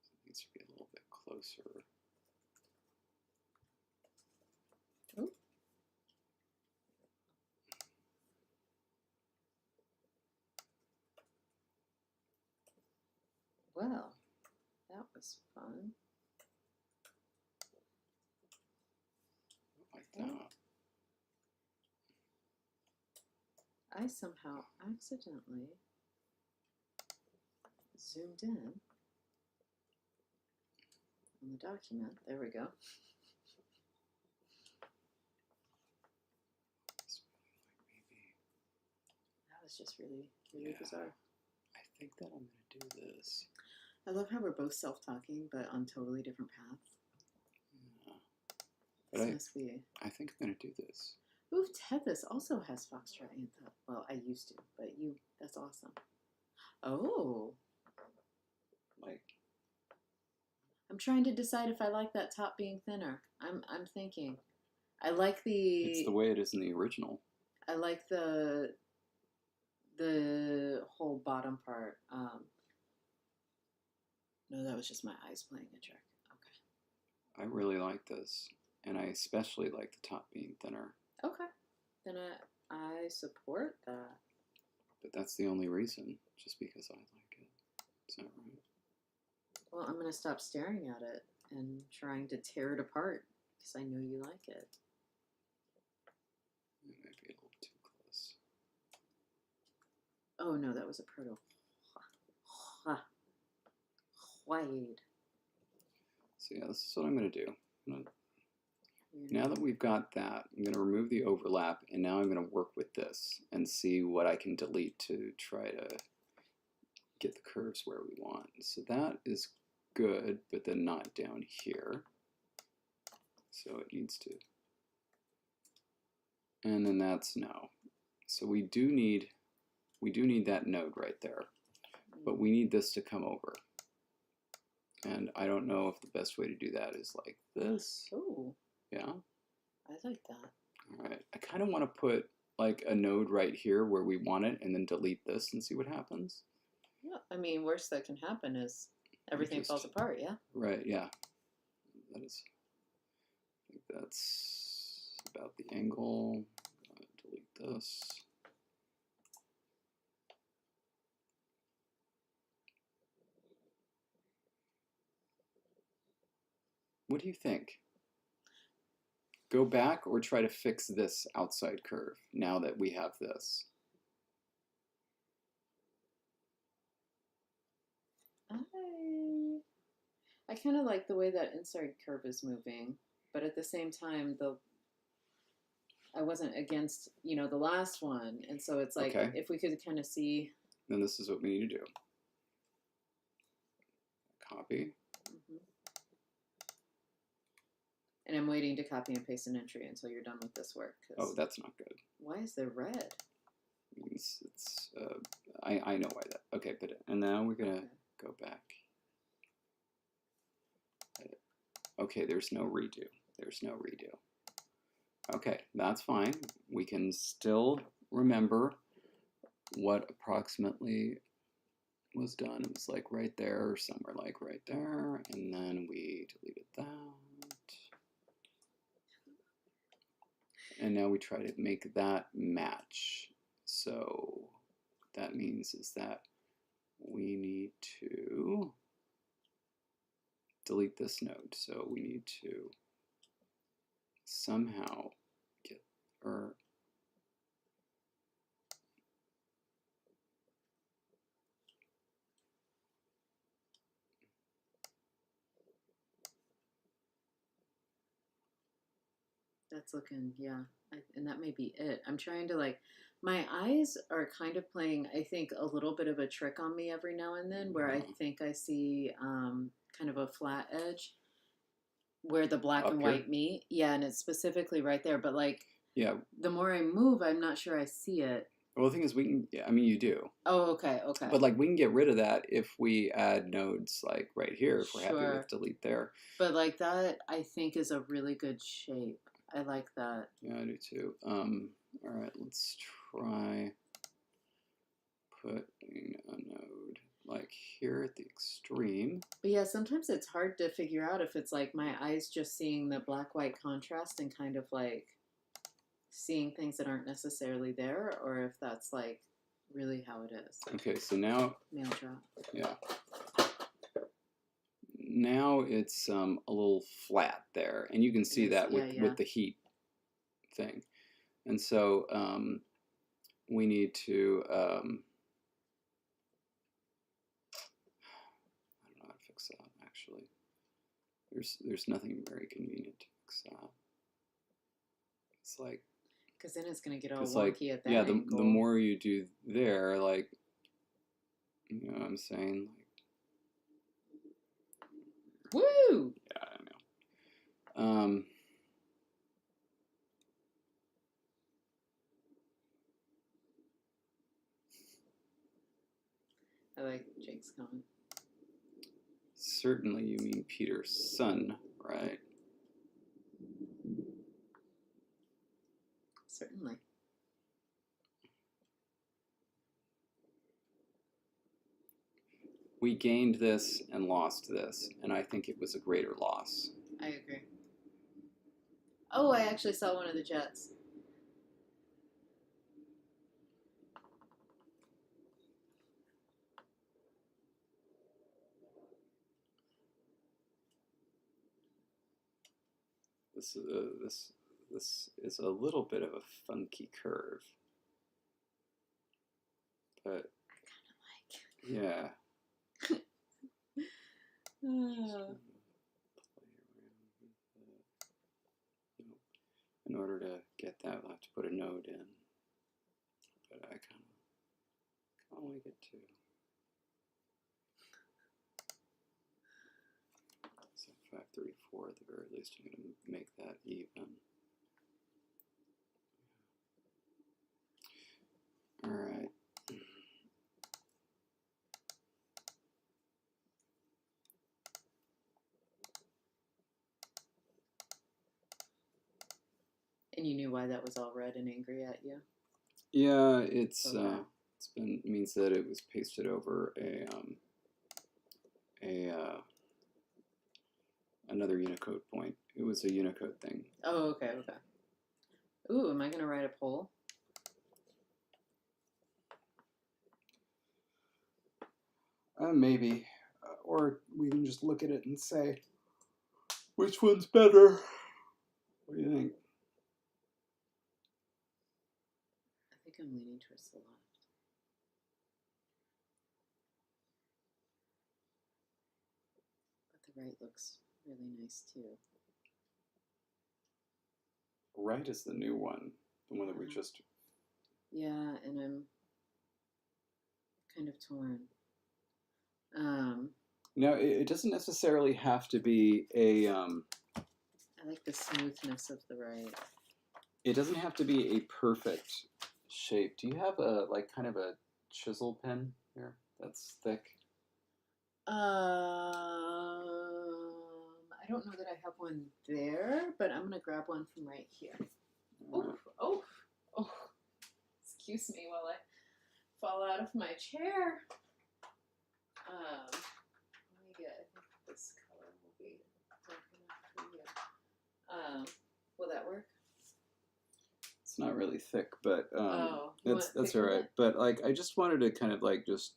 It needs to be a little bit closer. Ooh. Well, that was fun. Like that. I somehow accidentally zoomed in on the document. There we go. Maybe. That was just really, really bizarre. I think that I'm going to do this. I love how we're both self-talking, but on totally different paths. Yeah. But I think I'm going to do this. Ooh, Tethys also has Foxtrot Anthem. Well, I used to, but that's awesome. Oh. Like. I'm trying to decide if I like that top being thinner. I'm thinking. I like It's the way it is in the original. I like the whole bottom part. No, that was just my eyes playing a trick. Okay. I really like this, and I especially like the top being thinner. Okay. Then I support that. But that's the only reason, just because I like it. Is that right? Well, I'm going to stop staring at it and trying to tear it apart because I know you like it. It might be a little too close. Oh, no, that was a proto. Wide. So yeah, this is what I'm going to do. Now that we've got that, I'm going to remove the overlap, and now I'm going to work with this and see what I can delete to try to get the curves where we want. So that is good, but then not down here. So it needs to. And then that's no. So we do need that node right there, but we need this to come over. And I don't know if the best way to do that is like this. Oh. Yeah. I like that. All right. I kind of want to put like a node right here where we want it and then delete this and see what happens. Yeah. I mean, worst that can happen is everything falls apart, yeah? Right, yeah. That is, I think that's about the angle. Delete this. What do you think? Go back or try to fix this outside curve now that we have this? I kind of like the way that inside curve is moving, but at the same time, I wasn't against, the last one, and so it's like, Okay. if we could kind of see. Then this is what we need to do. Copy. Mm-hmm. And I'm waiting to copy and paste an entry until you're done with this work. Oh, that's not good. Why is there red? It's I know why that. Okay, and now we're gonna go back. Okay, there's no redo. There's no redo. Okay, that's fine. We can still remember what approximately was done. It was like right there, somewhere like right there, and then we deleted that. And now we try to make that match. So what that means is that we need to delete this node. So we need to somehow get That's looking, yeah. And that may be it. I'm trying to like, my eyes are kind of playing, I think, a little bit of a trick on me every now and then where I think I see kind of a flat edge where the black Up and here? white meet. Yeah, and it's specifically right there. But like, Yeah. the more I move, I'm not sure I see it. Well, the thing is, we can. I mean, you do. Oh, okay, okay. But like, we can get rid of that if we add nodes like right here. If we're happy Sure. with delete there. But like that, I think is a really good shape. I like that. Yeah, I do too. All right, let's try putting a node like here at the extreme. But yeah, sometimes it's hard to figure out if it's like my eyes just seeing the black-white contrast and kind of like seeing things that aren't necessarily there, or if that's like really how it is. Okay, so now, Mail drop. yeah. Now it's a little flat there, and you can see Yes, that yeah, yeah. with the heat thing. And so we need to, I don't know how to fix that, actually. There's nothing very convenient to fix that. It's like, Because then it's going to get all it's wonky like, at that yeah, angle. the more you do there, like, you know what I'm saying? Like, Woo! yeah, I know. I like Jake's comment. Certainly you mean Peter's son, right? Certainly. We gained this and lost this, and I think it was a greater loss. I agree. Oh, I actually saw one of the jets. This is a little bit of a funky curve, but I kind of like. yeah. In order to get that, we'll have to put a node in, but I kind of like it too. So 534 at the very least, I'm going to make that even. All right. And you knew why that was all red and angry at you? Yeah, it's Okay. means that it was pasted over another Unicode point. It was a Unicode thing. Oh, okay, okay. Ooh, am I going to write a poll? Maybe, or we can just look at it and say, which one's better? What do you think? I think I'm leaning towards the left. But the right looks really nice too. Right is the new one, the one that we just. Yeah, and I'm kind of torn. Now, it doesn't necessarily have to be a. I like the smoothness of the right. It doesn't have to be a perfect shape. Do you have a like kind of a chisel pen here that's thick? I don't know that I have one there, but I'm gonna grab one from right here. Oh! Excuse me while I fall out of my chair. Let me get. I think this color will be dark enough for you. Will that work? It's not really thick, but you that's want all thicker right. than- But like, I just wanted to kind of like just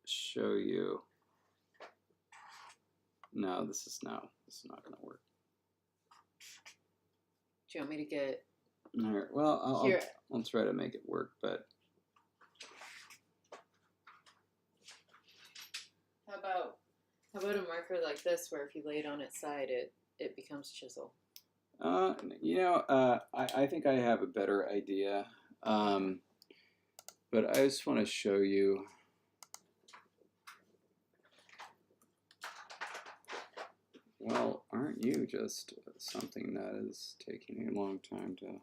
show you. No, this is not going to work. Do you want me to get? All right. Well, Here. I'll try to make it work, but How about a marker like this, where if you lay it on its side, it becomes chisel. I think I have a better idea, but I just want to show you. Well, aren't you just something that is taking a long time to...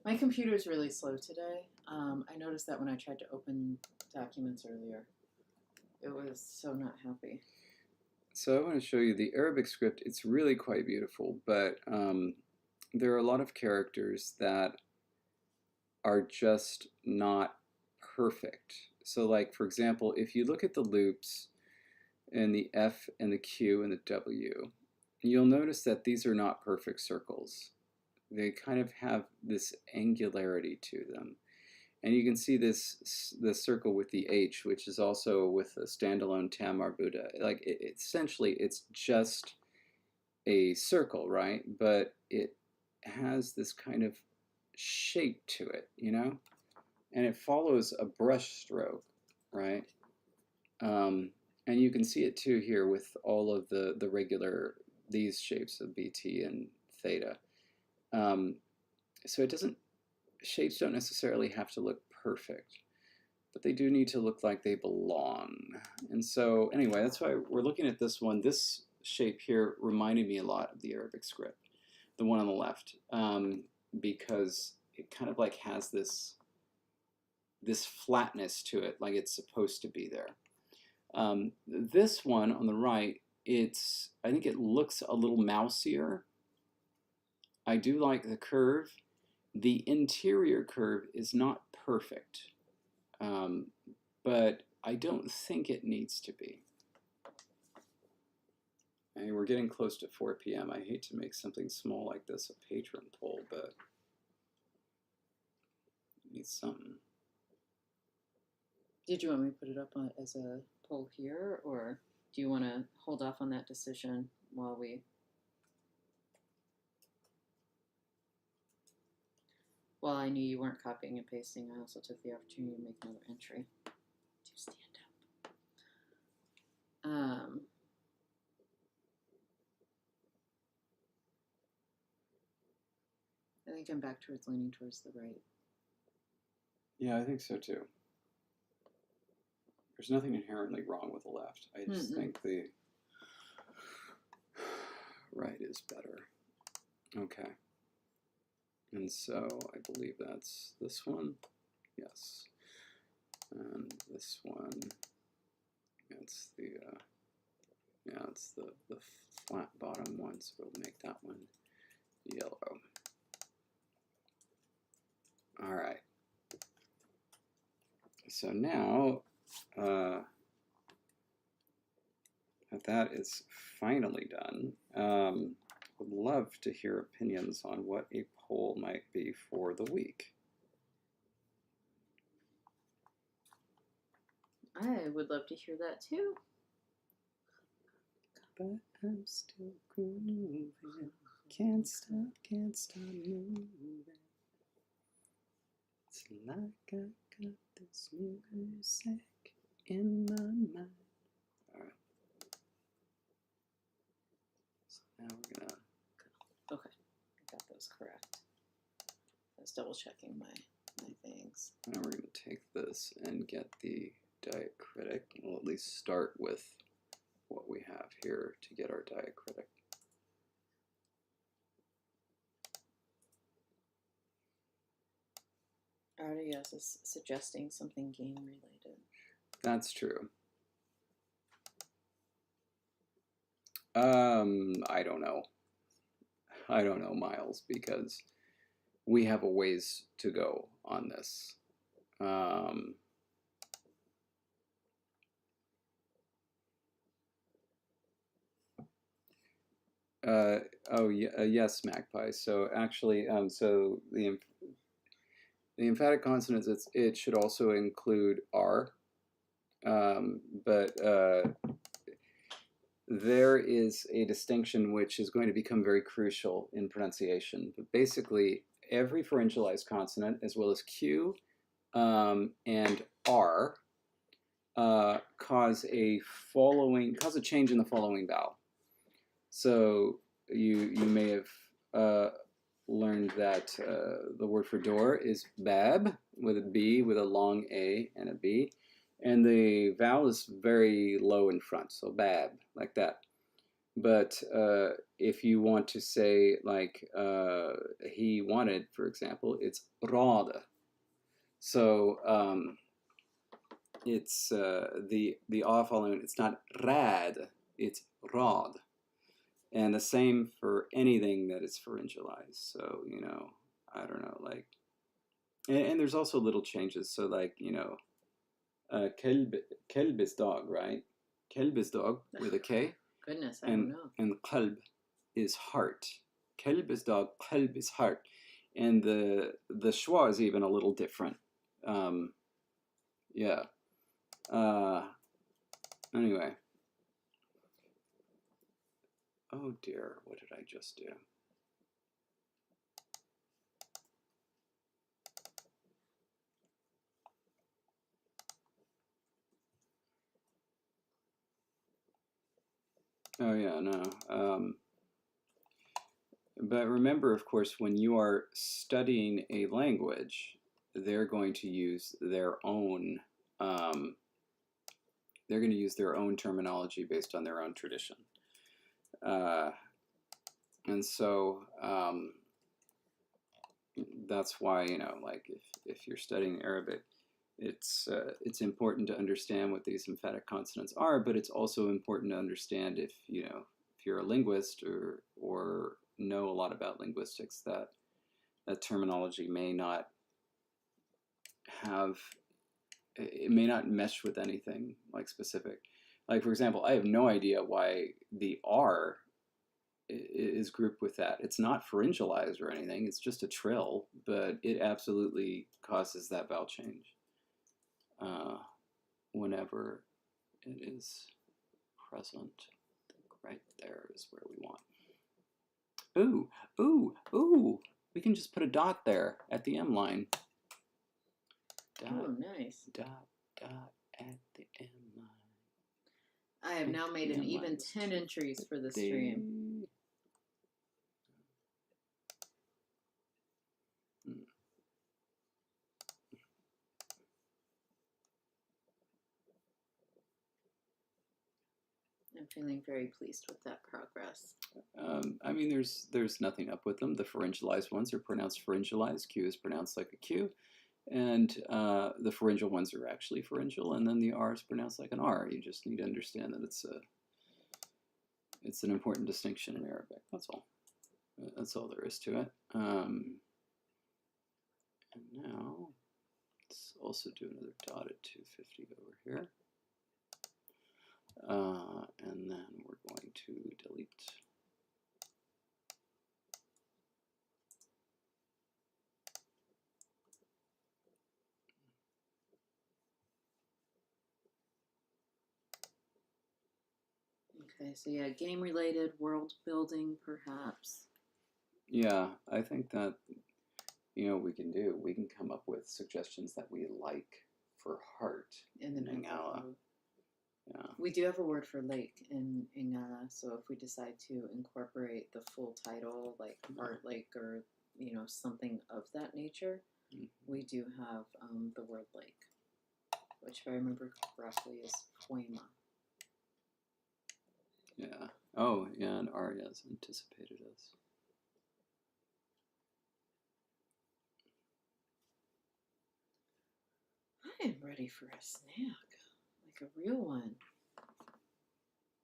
My computer is really slow today. I noticed that when I tried to open documents earlier. It was so not happy. So I want to show you the Arabic script. It's really quite beautiful, but there are a lot of characters that are just not perfect. So like, for example, if you look at the loops and the F and the Q and the W, you'll notice that these are not perfect circles. They kind of have this angularity to them. And you can see this circle with the H, which is also with a standalone tam marbuta. Like essentially, it's just a circle, right? But it has this kind of shape to it, you know? And it follows a brush stroke, right? And you can see it too here with all of the regular, these shapes of BT and theta. So it doesn't, shapes don't necessarily have to look perfect, but they do need to look like they belong. And so anyway, that's why we're looking at this one. This shape here reminded me a lot of the Arabic script, the one on the left, because it kind of like has this flatness to it, like it's supposed to be there. This one on the right, I think it looks a little mousier. I do like the curve. The interior curve is not perfect, but I don't think it needs to be. And we're getting close to 4 p.m. I hate to make something small like this a patron poll, but it needs something. Did you want me to put it up as a poll here, or do you want to hold off on that decision while we... While I knew you weren't copying and pasting, I also took the opportunity to make another entry to stand up. I think I'm back towards leaning towards the right. Yeah, I think so too. There's nothing inherently wrong with the left. I just think the right is better. Okay. And so I believe that's this one. Yes. And this one, it's the, yeah, it's the flat bottom one, so we'll make that one yellow. All right. So now, that is finally done, would love to hear opinions on what a poll might be for the week. I would love to hear that too. But I'm still grooving. Can't stop moving. It's like I got this music in my mind. Alright. So now we're gonna... Okay, I got those correct. I was double checking my things. Now we're gonna take this and get the diacritic. We'll at least start with what we have here to get our diacritic. Arias is suggesting something game related. That's true. I don't know. I don't know, Miles, because we have a ways to go on this. Yes, Magpie. So actually, so the emphatic consonants, it should also include R, but there is a distinction which is going to become very crucial in pronunciation. But basically, every pharyngalized consonant, as well as Q and R, cause a change in the following vowel. So you may have learned that the word for door is bab with a B, with a long A and a B, and the vowel is very low in front, so bab, like that. But if you want to say like he wanted, for example, it's rad. So it's the off following. It's not rad. It's rad. And the same for anything that is pharyngalized. So I don't know, like, and there's also little changes. So like kelb is dog, right? Kelb is dog with a K. Goodness, I don't know. And qalb is heart. Kelb is dog, qalb is heart. And the schwa is even a little different. Yeah. Anyway. Oh dear, what did I just do? Oh yeah, no. But remember, of course, when you are studying a language, they're going to use their own. They're going to use their own terminology based on their own tradition, and so that's why like if you're studying Arabic, it's important to understand what these emphatic consonants are, but it's also important to understand if you're a linguist or know a lot about linguistics, that terminology may not have, it may not mesh with anything like specific. Like for example, I have no idea why the R is grouped with that. It's not pharyngalized or anything. It's just a trill, but it absolutely causes that vowel change whenever it is present. Right there is where we want. Ooh, ooh, ooh. We can just put a dot there at the M line. Dot, oh, nice. Dot, dot at the M line. I have now made an even 10 entries for the stream. I'm feeling very pleased with that progress. I mean, there's nothing up with them. The pharyngalized ones are pronounced pharyngalized. Q is pronounced like a Q. And the pharyngeal ones are actually pharyngeal, and then the R is pronounced like an R. You just need to understand that it's an important distinction in Arabic. That's all. That's all there is to it. And now let's also do another dot at 250 over here. And then we're going to delete. Okay, so yeah, game-related, world building, perhaps. Yeah, I think that, we can come up with suggestions that we like for heart And then Ingala. Yeah. We do have a word for lake in Ingala, so if we decide to incorporate the full title, like Heart Lake or something of that nature, we do have the word lake, which if I remember correctly is poema. Yeah. Oh, yeah, and Arya's anticipated us. I am ready for a snack, like a real one.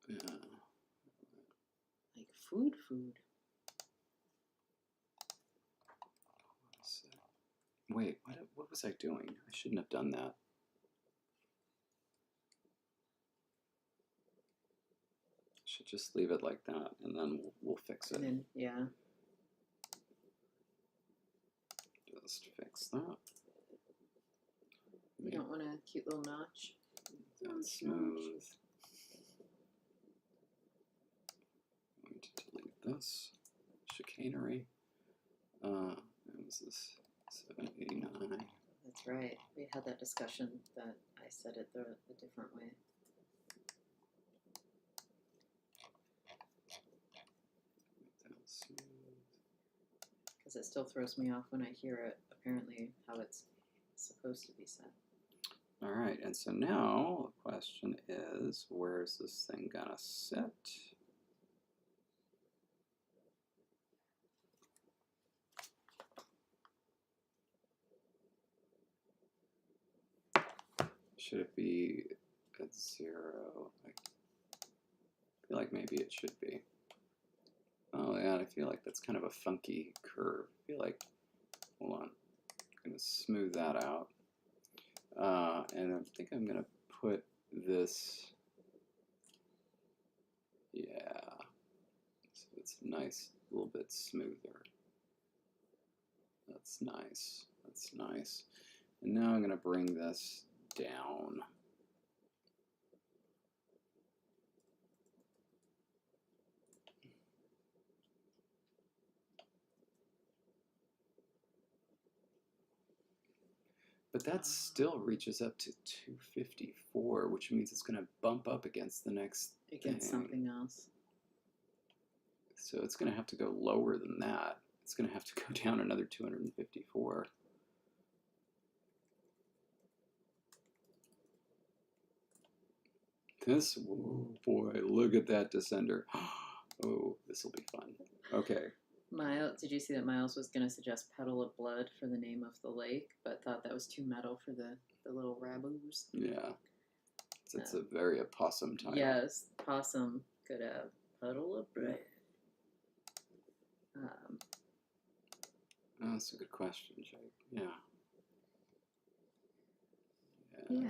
Yeah. Like food. Wait, what was I doing? I shouldn't have done that. Should just leave it like that, and then we'll fix it. And then, yeah. Just fix that. You don't want a cute little notch? That's smooth. I'm going to delete this. Chicanery. What was this? 789. That's right. We had that discussion that I said it the different way. because it still throws me off when I hear it, apparently, how it's supposed to be said. All right, and so now the question is, where is this thing gonna sit? Should it be at 0? I feel like maybe it should be. Oh yeah, I feel like that's kind of a funky curve. I feel like, hold on, I'm gonna smooth that out. And I think I'm gonna put this, yeah, so it's nice, a little bit smoother. That's nice, that's nice. And now I'm gonna bring this down. But that still reaches up to 254, which means it's going to bump up against the next Against thing. something else. So it's going to have to go lower than that. It's going to have to go down another 254. This, oh boy, look at that descender. Oh, this will be fun. Okay. Miles, did you see that Miles was going to suggest Petal of Blood for the name of the lake, but thought that was too metal for the little raboos? Yeah. It's a very opossum title. Yes, possum could have Petal of Blood. Oh, that's a good question, Jake. Yeah. Yeah.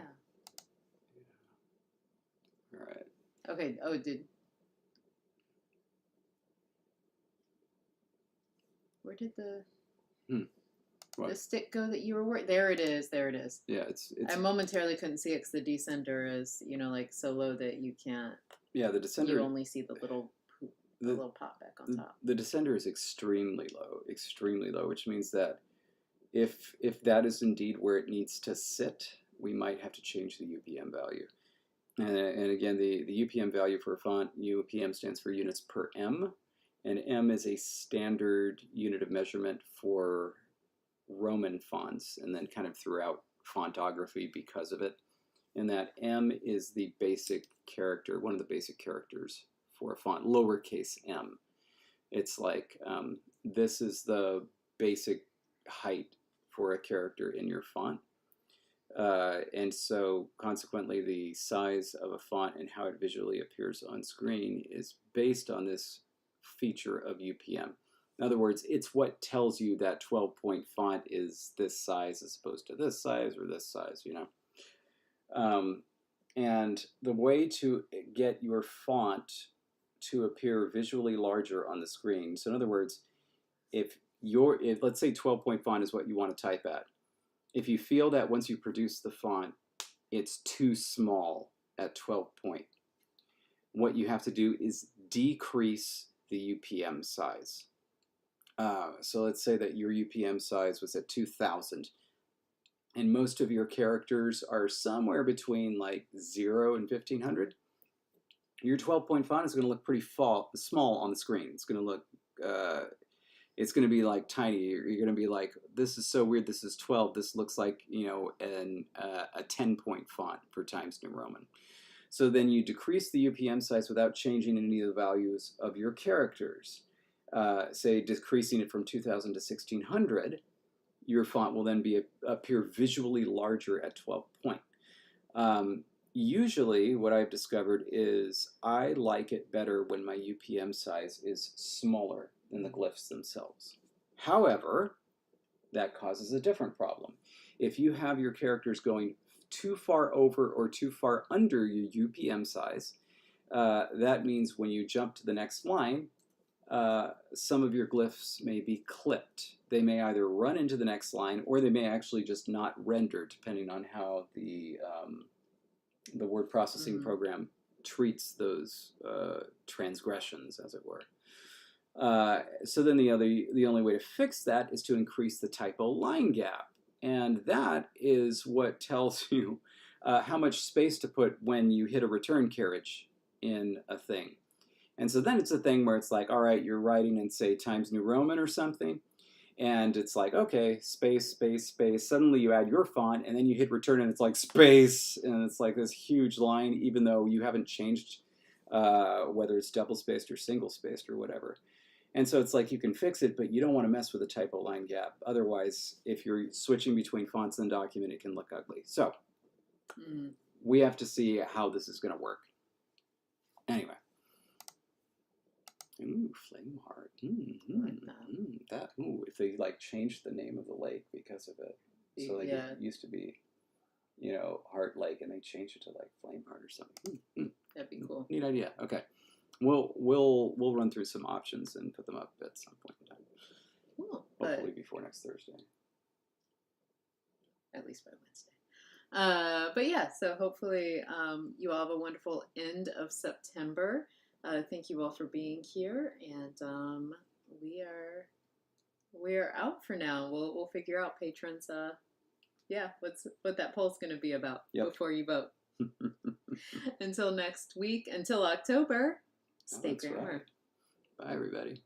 All right. Okay. Oh, where did What? the stick go that you were working? There it is. There it is. Yeah, it's I momentarily couldn't see it because the descender is, like so low that you can't. yeah, the descender. You only see the little pop back on top. The descender is extremely low, which means that if that is indeed where it needs to sit, we might have to change the UPM value. And again, the UPM value for a font, UPM stands for units per M, and M is a standard unit of measurement for Roman fonts, and then kind of throughout fontography because of it. And that M is the basic character, one of the basic characters for a font, lowercase m. It's like this is the basic height for a character in your font. And so consequently the size of a font and how it visually appears on screen is based on this feature of UPM. In other words, it's what tells you that 12-point font is this size as opposed to this size or this size, And the way to get your font to appear visually larger on the screen, so in other words, if let's say 12-point font is what you want to type at, if you feel that once you produce the font, it's too small at 12 point, what you have to do is decrease the UPM size. So let's say that your UPM size was at 2000, and most of your characters are somewhere between like 0 and 1500. Your 12-point font is going to look pretty small on the screen. It's going to look, it's going to be like tiny. You're going to be like, this is so weird. This is 12. This looks like, a 10-point font for Times New Roman. So then you decrease the UPM size without changing any of the values of your characters. Say decreasing it from 2000 to 1600, your font will then appear visually larger at 12 point. Usually what I've discovered is I like it better when my UPM size is smaller than the glyphs themselves. However, that causes a different problem. If you have your characters going too far over or too far under your UPM size, that means when you jump to the next line, some of your glyphs may be clipped. They may either run into the next line or they may actually just not render, depending on how the word processing program treats those transgressions, as it were. So then the only way to fix that is to increase the typo line gap. And that is what tells you how much space to put when you hit a return carriage in a thing. And so then it's a thing where it's like, all right, you're writing in, say, Times New Roman or something, And it's like, okay, space, space, space. Suddenly you add your font, and then you hit return, and it's like space, and it's like this huge line, even though you haven't changed whether it's double spaced or single spaced or whatever. And so it's like you can fix it, but you don't want to mess with a typo line gap. Otherwise, if you're switching between fonts in the document, it can look ugly. So we have to see how this is going to work. Anyway. Ooh, Flame Heart. Ooh, if they like changed the name of the lake because of it. So like it used to be, Heart Lake, and they changed it to like Flame Heart or something. That'd be cool. Neat idea. Okay. We'll run through some options and put them up at some point in time. Cool. Hopefully before next Thursday. At least by Wednesday. But yeah, so hopefully you all have a wonderful end of September. Thank you all for being here, and we are out for now. We'll figure out patrons. What that poll's going to be about before you vote. Until next week, until October, stay grammar. Right. Bye, everybody.